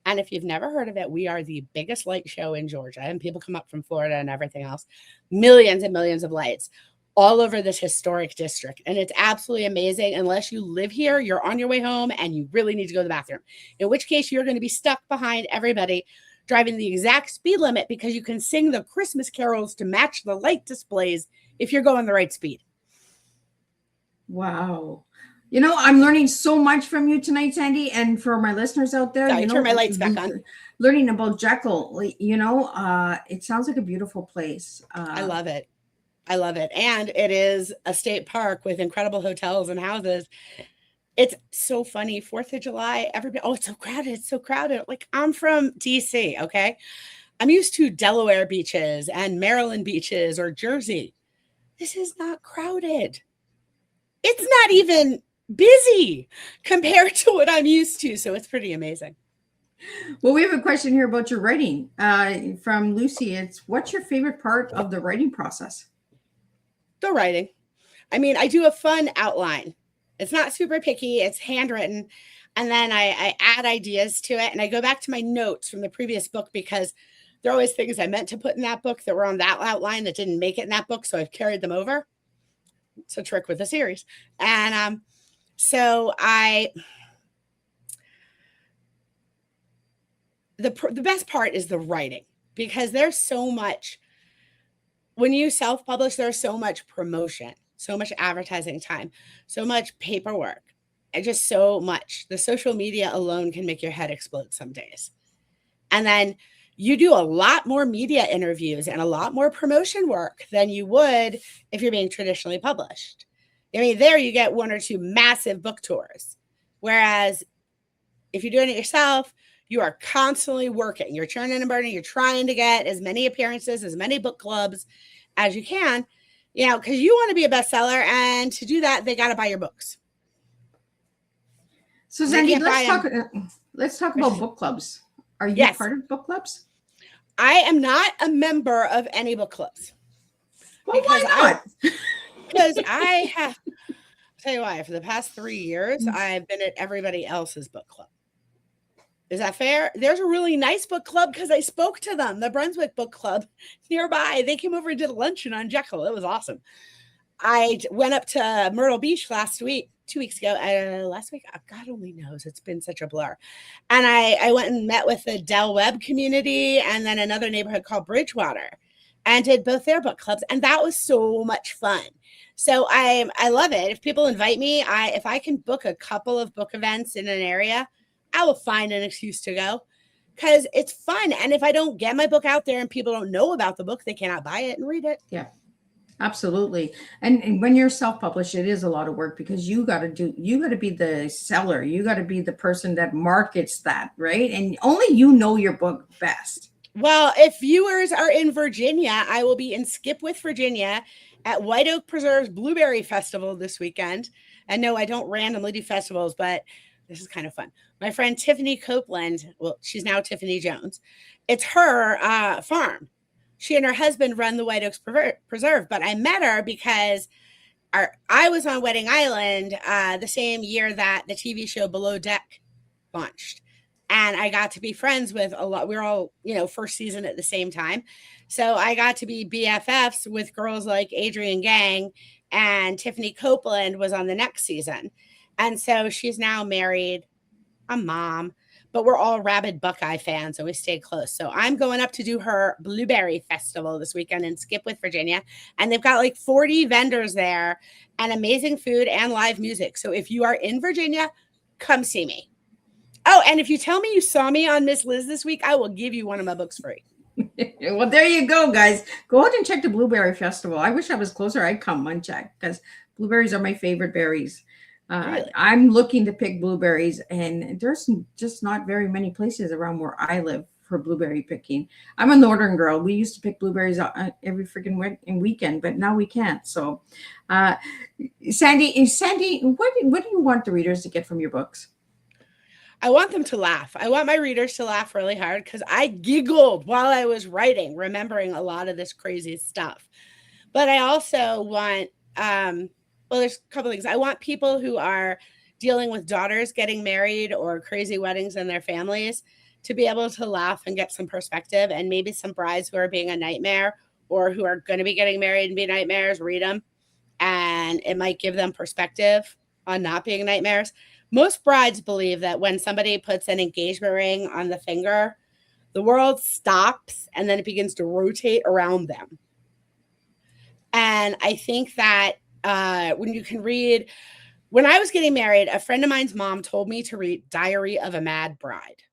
And if you've never heard of it, we are the biggest light show in Georgia. And people come up from Florida and everything else. Millions and millions of lights all over this historic district. And it's absolutely amazing. Unless you live here, you're on your way home and you really need to go to the bathroom. In which case, you're going to be stuck behind everybody driving the exact speed limit, because you can sing the Christmas carols to match the light displays if you're going the right speed. Wow. You know, I'm learning so much from you tonight, Sandy, and for my listeners out there. Sorry, turn my lights back on. Learning about Jekyll, it sounds like a beautiful place. I love it. I love it. And it is a state park with incredible hotels and houses. It's so funny. 4th of July, everybody, "Oh, it's so crowded. It's so crowded." Like, I'm from DC, okay? I'm used to Delaware beaches and Maryland beaches or Jersey. This is not crowded. It's not even busy compared to what I'm used to. So it's pretty amazing. Well, we have a question here about your writing from Lucy. It's, what's your favorite part of the writing process? The writing. I mean, I do a fun outline. It's not super picky. It's handwritten. And then I add ideas to it. And I go back to my notes from the previous book, because there are always things I meant to put in that book that were on that outline that didn't make it in that book. So I've carried them over. It's a trick with the series. And so the best part is the writing, because there's so much, when you self-publish, there's so much promotion, so much advertising time, so much paperwork, and just so much. The social media alone can make your head explode some days. And then you do a lot more media interviews and a lot more promotion work than you would if you're being traditionally published. I mean, there you get 1 or 2 massive book tours. Whereas if you're doing it yourself, you are constantly working. You're churning and burning. You're trying to get as many appearances, as many book clubs as you can, because you want to be a bestseller. And to do that, they got to buy your books. So Sandy, let's talk about book clubs. Are you part of book clubs? I am not a member of any book clubs. Well, why not? Because I have, I'll tell you why, for the past 3 years, I've been at everybody else's book club. Is that fair? There's a really nice book club because I spoke to them. The Brunswick Book Club nearby. They came over and did a luncheon on Jekyll. It was awesome. I went up to Myrtle Beach 2 weeks ago. Last week, God only knows. It's been such a blur. And I went and met with the Del Webb community and then another neighborhood called Bridgewater and did both their book clubs. And that was so much fun. So I love it. If people invite me, if I can book a couple of book events in an area, I will find an excuse to go because it's fun. And if I don't get my book out there and people don't know about the book, they cannot buy it and read it. Yeah, absolutely. And when you're self-published, it is a lot of work because you got to be the seller. You got to be the person that markets that, right? And only you know your book best. Well, if viewers are in Virginia, I will be in Skipwith, Virginia at White Oak Preserve's Blueberry Festival this weekend. And no, I don't randomly do festivals, but this is kind of fun. My friend Tiffany Copeland, well, she's now Tiffany Jones. It's her farm. She and her husband run the White Oaks Preserve, but I met her because I was on Wedding Island the same year that the TV show Below Deck launched. And I got to be friends with a lot. We were all, first season at the same time. So I got to be BFFs with girls like Adrienne Gang, and Tiffany Copeland was on the next season. And so she's now married, a mom, but we're all rabid Buckeye fans, so we stayed close. So I'm going up to do her Blueberry Festival this weekend in Skipwith, Virginia. And they've got like 40 vendors there and amazing food and live music. So if you are in Virginia, come see me. Oh, and if you tell me you saw me on Miss Liz this week, I will give you one of my books free. Well, there you go, guys. Go out and check the Blueberry Festival. I wish I was closer. I'd come and check because blueberries are my favorite berries. Really? I'm looking to pick blueberries, and there's just not very many places around where I live for blueberry picking. I'm a northern girl. We used to pick blueberries every freaking weekend, but now we can't. So, Sandy, what do you want the readers to get from your books? I want them to laugh. I want my readers to laugh really hard because I giggled while I was writing, remembering a lot of this crazy stuff. But I also want, well, there's a couple things. I want people who are dealing with daughters getting married or crazy weddings in their families to be able to laugh and get some perspective, and maybe some brides who are being a nightmare or who are going to be getting married and be nightmares, read them. And it might give them perspective on not being nightmares. Most brides believe that when somebody puts an engagement ring on the finger, the world stops and then it begins to rotate around them. And I think that when you can read, when I was getting married, a friend of mine's mom told me to read Diary of a Mad Bride.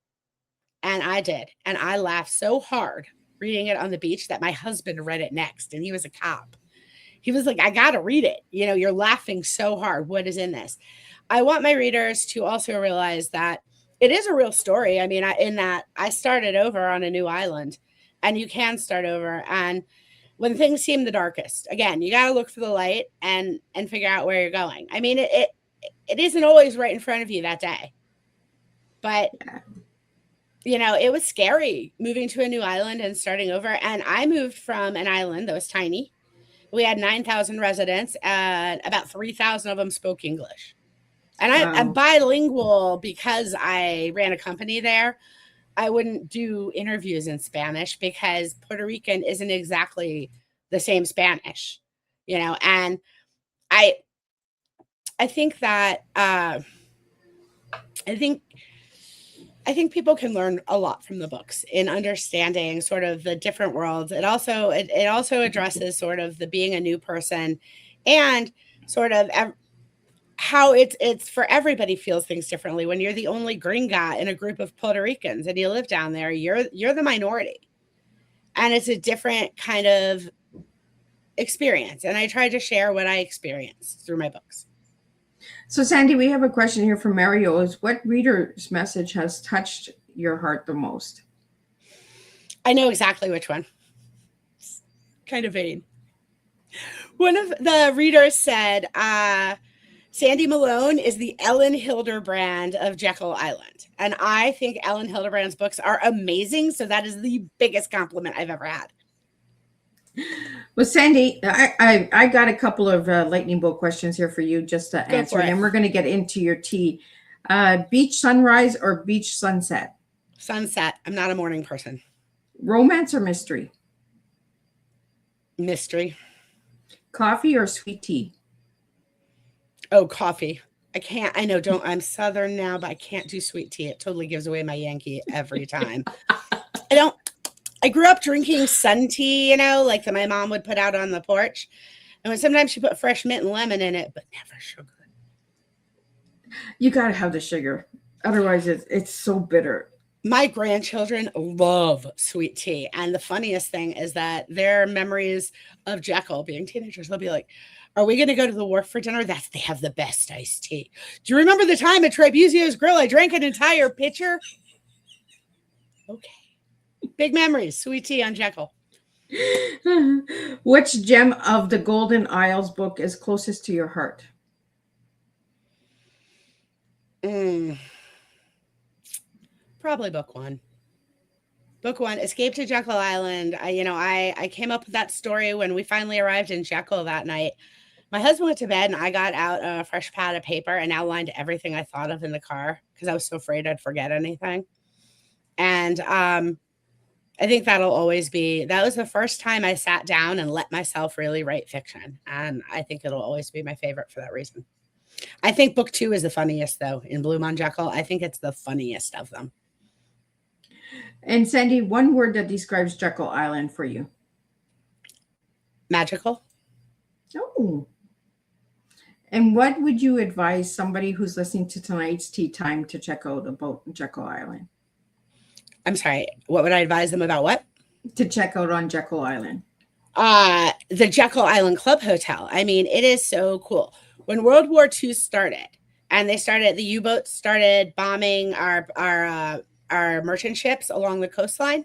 And I did. And I laughed so hard reading it on the beach that my husband read it next. And he was a cop. He was like, I got to read it. You're laughing so hard. What is in this? I want my readers to also realize that it is a real story. I mean, I started over on a new island, and you can start over. And when things seem the darkest, again, you got to look for the light and figure out where you're going. I mean, it isn't always right in front of you that day, but it was scary moving to a new island and starting over. And I moved from an island that was tiny. We had 9,000 residents, and about 3,000 of them spoke English. And I'm bilingual because I ran a company there. I wouldn't do interviews in Spanish because Puerto Rican isn't exactly the same Spanish, and I think that I think people can learn a lot from the books in understanding sort of the different worlds. It also addresses sort of the being a new person and sort of how it's for everybody feels things differently. When you're the only green guy in a group of Puerto Ricans and you live down there, you're the minority. And it's a different kind of experience. And I try to share what I experienced through my books. So, Sandy, we have a question here from Mario. Is what reader's message has touched your heart the most? I know exactly which one. It's kind of vain. One of the readers said, Sandy Malone is the Ellen Hilderbrand of Jekyll Island. And I think Ellen Hilderbrand's books are amazing. So that is the biggest compliment I've ever had. Well, Sandy, I got a couple of lightning bolt questions here for you just to answer, and then we're going to get into your tea. Beach sunrise or beach sunset? Sunset. I'm not a morning person. Romance or mystery? Mystery. Coffee or sweet tea? Oh, coffee. I can't. I know. I'm Southern now, but I can't do sweet tea. It totally gives away my Yankee every time. I grew up drinking sun tea, like that my mom would put out on the porch. And sometimes she put fresh mint and lemon in it, but never sugar. You got to have the sugar. Otherwise, it's so bitter. My grandchildren love sweet tea. And the funniest thing is that their memories of Jekyll being teenagers, they'll be like, are we going to go to the wharf for dinner? They have the best iced tea. Do you remember the time at Trebuzio's Grill I drank an entire pitcher? Okay. Big memories. Sweet tea on Jekyll. Which gem of the Golden Isles book is closest to your heart? Probably book one. Book one, Escape to Jekyll Island. I came up with that story when we finally arrived in Jekyll that night. My husband went to bed and I got out a fresh pad of paper and outlined everything I thought of in the car because I was so afraid I'd forget anything. And I think that was the first time I sat down and let myself really write fiction. And I think it'll always be my favorite for that reason. I think book 2 is the funniest, though, in Bloom on Jekyll. I think it's the funniest of them. And Sandy, one word that describes Jekyll Island for you? Magical. Oh. And what would you advise somebody who's listening to tonight's tea time to check out about Jekyll Island? I'm sorry, what would I advise them about what? To check out on Jekyll Island. The Jekyll Island Club Hotel. I mean, it is so cool. When World War II started, and the U-boats started bombing our merchant ships along the coastline,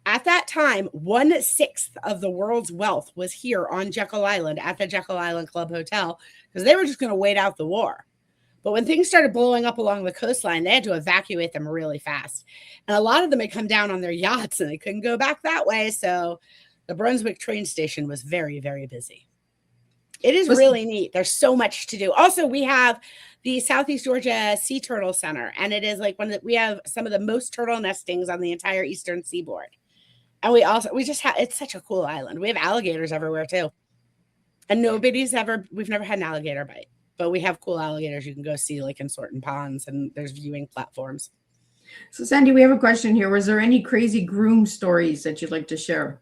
at that time, 1/6 of the world's wealth was here on Jekyll Island at the Jekyll Island Club Hotel because they were just going to wait out the war. But when things started blowing up along the coastline, they had to evacuate them really fast. And a lot of them had come down on their yachts and they couldn't go back that way. So the Brunswick train station was very, very busy. It is really neat. There's so much to do. Also, we have the Southeast Georgia Sea Turtle Center. And it is like we have some of the most turtle nestings on the entire eastern seaboard. And it's such a cool island. We have alligators everywhere too. And we've never had an alligator bite. But we have cool alligators you can go see, like in certain ponds, and there's viewing platforms. So, Sandy, we have a question here. Was there any crazy groom stories that you'd like to share?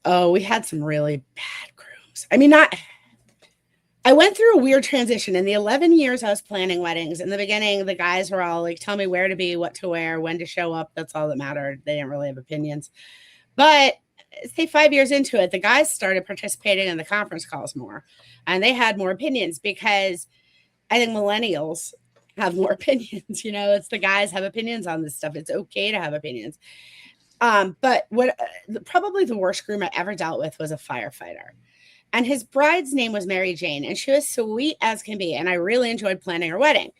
Oh, we had some really bad grooms. I mean, I went through a weird transition. In the 11 years I was planning weddings, in the beginning, the guys were all like, tell me where to be, what to wear, when to show up. That's all that mattered. They didn't really have opinions. But say 5 years into it, the guys started participating in the conference calls more, and they had more opinions because I think millennials have more opinions. It's the guys have opinions on this stuff. It's okay to have opinions. But probably the worst groom I ever dealt with was a firefighter, and his bride's name was Mary Jane, and she was sweet as can be. And I really enjoyed planning her wedding.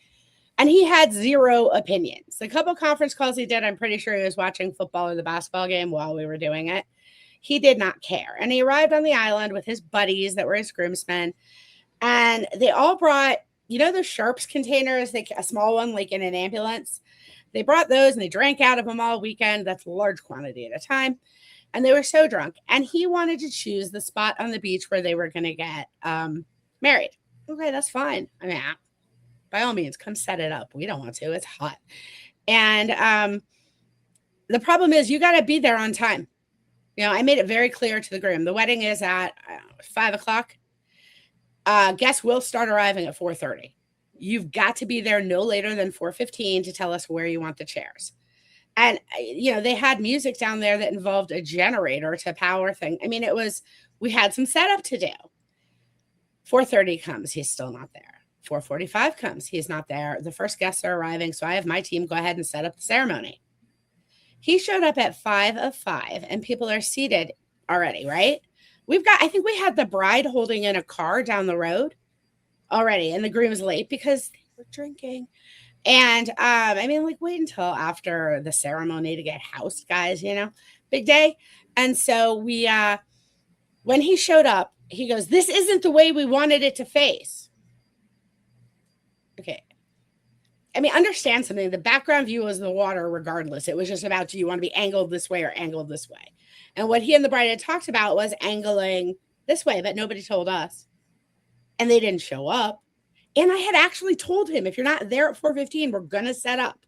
And he had zero opinions. The couple conference calls he did, I'm pretty sure he was watching football or the basketball game while we were doing it. He did not care. And he arrived on the island with his buddies that were his groomsmen. And they all brought, those Sharps containers, a small one, like in an ambulance. They brought those and they drank out of them all weekend. That's a large quantity at a time. And they were so drunk. And he wanted to choose the spot on the beach where they were going to get married. Okay, that's fine. I mean, by all means, come set it up. We don't want to. It's hot. And the problem is you got to be there on time. I made it very clear to the groom. The wedding is at 5 o'clock. Guests will start arriving at 4:30. You've got to be there no later than 4:15 to tell us where you want the chairs. And, they had music down there that involved a generator to power thing. I mean, we had some setup to do. 4:30 comes, he's still not there. 4:45 comes, he's not there. The first guests are arriving, so I have my team go ahead and set up the ceremony. He showed up at 5:05, and people are seated already, right? I think we had the bride holding in a car down the road already, and the groom was late because they were drinking. And wait until after the ceremony to get housed, guys, big day. And so when he showed up, he goes, "This isn't the way we wanted it to face." Okay. Understand something. The background view was the water regardless. It was just about, do you want to be angled this way or angled this way? And what he and the bride had talked about was angling this way, but nobody told us. And they didn't show up. And I had actually told him, if you're not there at 4:15, we're going to set up.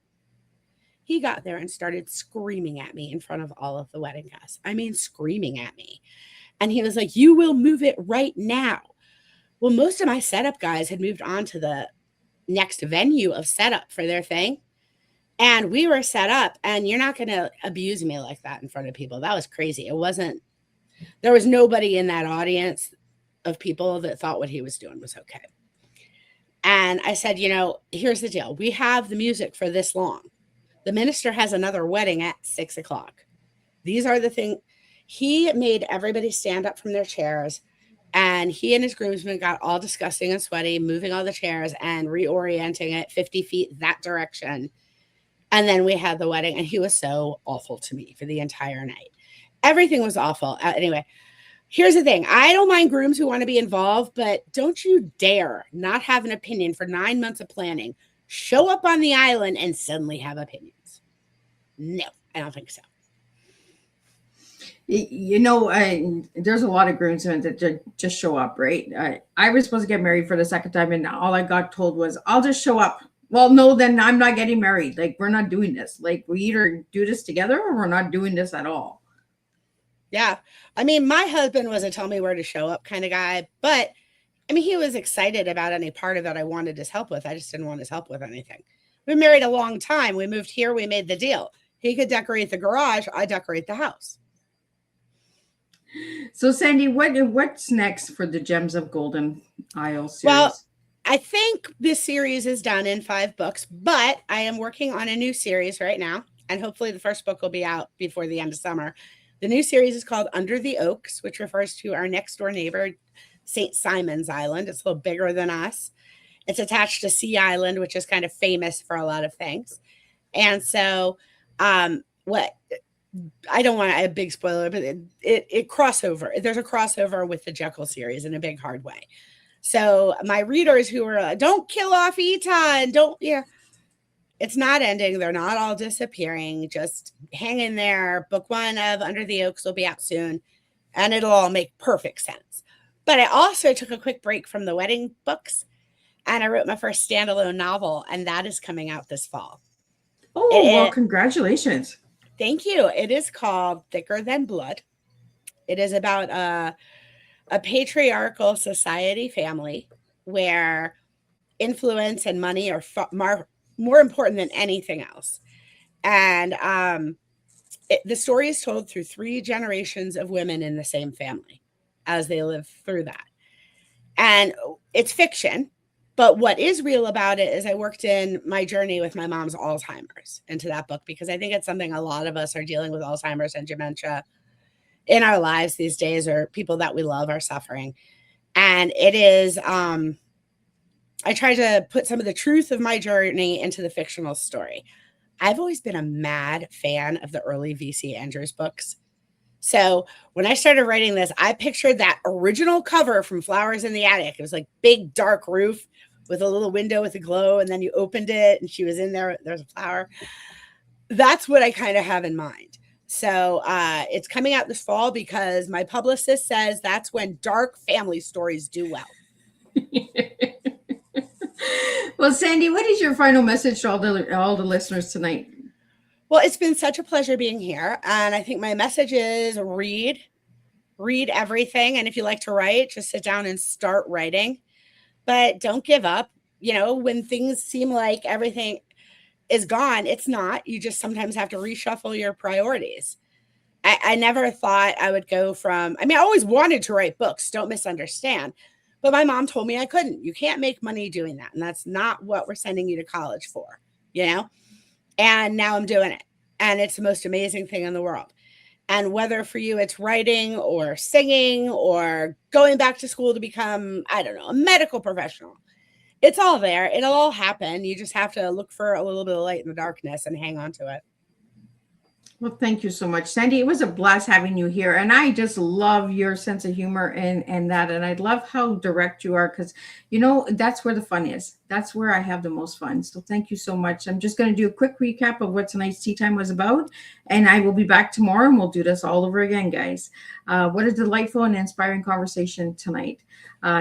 He got there and started screaming at me in front of all of the wedding guests. Screaming at me. And he was like, "You will move it right now." Well, most of my setup guys had moved on to the next venue of setup for their thing. And we were set up, and you're not going to abuse me like that in front of people. That was crazy. There was nobody in that audience of people that thought what he was doing was okay. And I said, here's the deal. We have the music for this long. The minister has another wedding at 6:00. These are the things. He made everybody stand up from their chairs, and he and his groomsmen got all disgusting and sweaty, moving all the chairs and reorienting it 50 feet that direction. And then we had the wedding, and he was so awful to me for the entire night. Everything was awful. Anyway, here's the thing. I don't mind grooms who want to be involved, but don't you dare not have an opinion for 9 months of planning. Show up on the island and suddenly have opinions. No, I don't think so. There's a lot of groomsmen that just show up, right? I was supposed to get married for the second time, and all I got told was, "I'll just show up." Well, no, then I'm not getting married. Like, we're not doing this. Like, we either do this together or we're not doing this at all. Yeah. My husband was a tell me where to show up kind of guy, but he was excited about any part of that I wanted his help with. I just didn't want his help with anything. We were married a long time. We moved here. We made the deal. He could decorate the garage. I decorate the house. So, Sandy, what's next for the Gems of Golden Isle series? Well, I think this series is done in 5 books, but I am working on a new series right now, and hopefully the first book will be out before the end of summer. The new series is called Under the Oaks, which refers to our next door neighbor, St. Simon's Island. It's a little bigger than us. It's attached to Sea Island, which is kind of famous for a lot of things. And so I don't want a big spoiler, but it crossover. There's a crossover with the Jekyll series in a big hard way. So my readers who are don't kill off Ita and it's not ending. They're not all disappearing. Just hang in there. Book 1 of Under the Oaks will be out soon, and it'll all make perfect sense. But I also took a quick break from the wedding books, and I wrote my first standalone novel, and that is coming out this fall. Oh, well, congratulations. Thank you. It is called Thicker Than Blood. It is about a patriarchal society family where influence and money are more important than anything else. And the story is told through 3 generations of women in the same family as they live through that. And it's fiction, but what is real about it is I worked in my journey with my mom's Alzheimer's into that book, because I think it's something a lot of us are dealing with, Alzheimer's and dementia in our lives these days, or people that we love are suffering. And it is, I try to put some of the truth of my journey into the fictional story. I've always been a mad fan of the early V.C. Andrews books. So when I started writing this, I pictured that original cover from Flowers in the Attic. It was like big dark roof with a little window with a glow, and then you opened it and she was in there. There's a flower. That's what I kind of have in mind. So it's coming out this fall because my publicist says that's when dark family stories do well. Well, Sandy, what is your final message to all the listeners tonight? Well, it's been such a pleasure being here. And I think my message is read everything. And if you like to write, just sit down and start writing. but don't give up. You know, when things seem like everything is gone, it's not. You just sometimes have to reshuffle your priorities. I never thought I would go from, I mean, I always wanted to write books, don't misunderstand. But my mom told me I couldn't. You can't make money doing that. And that's not what we're sending you to college for, you know? And now I'm doing it. And it's the most amazing thing in the world. And whether for you it's writing or singing or going back to school to become, I don't know, a medical professional, it's all there. It'll all happen. You just have to look for a little bit of light in the darkness and hang on to it. Well, thank you so much, Sandy. It was a blast having you here. And I just love your sense of humor and that. And I love how direct you are, because, you know, that's where the fun is. That's where I have the most fun. So thank you so much. I'm just going to do a quick recap of what tonight's tea time was about. And I will be back tomorrow and we'll do this all over again, guys. What a delightful and inspiring conversation tonight.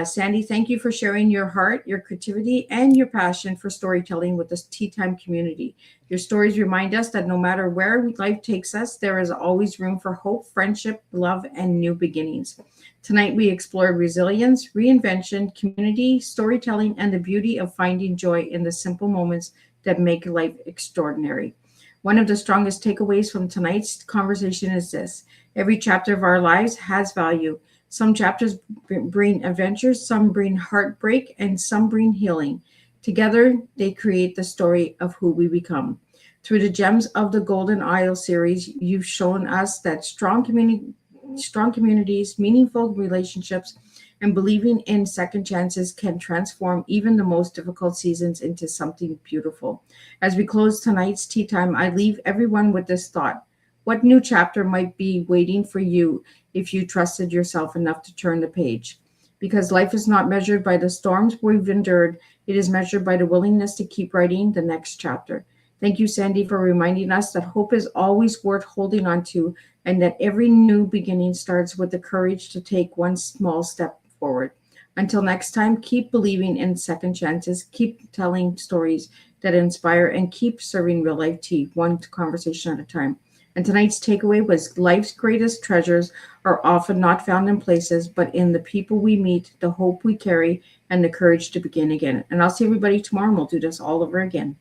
Sandy, thank you for sharing your heart, your creativity, and your passion for storytelling with this tea time community. Your stories remind us that no matter where life takes us, there is always room for hope, friendship, love, and new beginnings. Tonight, we explored resilience, reinvention, community, storytelling, and the beauty of finding joy in the simple moments that make life extraordinary. One of the strongest takeaways from tonight's conversation is this: every chapter of our lives has value. Some chapters bring adventures, some bring heartbreak, and some bring healing. Together, they create the story of who we become. Through the Gems of the Golden Isle series, you've shown us that strong communities, meaningful relationships, and believing in second chances can transform even the most difficult seasons into something beautiful. As we close tonight's tea time, I leave everyone with this thought: what new chapter might be waiting for you if you trusted yourself enough to turn the page? Because life is not measured by the storms we've endured, it is measured by the willingness to keep writing the next chapter. Thank you, Sandy, for reminding us that hope is always worth holding on to, and that every new beginning starts with the courage to take one small step forward. Until next time, keep believing in second chances, keep telling stories that inspire, and keep serving real life tea, one conversation at a time. And tonight's takeaway was life's greatest treasures are often not found in places, but in the people we meet, the hope we carry, and the courage to begin again. And I'll see everybody tomorrow, and we'll do this all over again.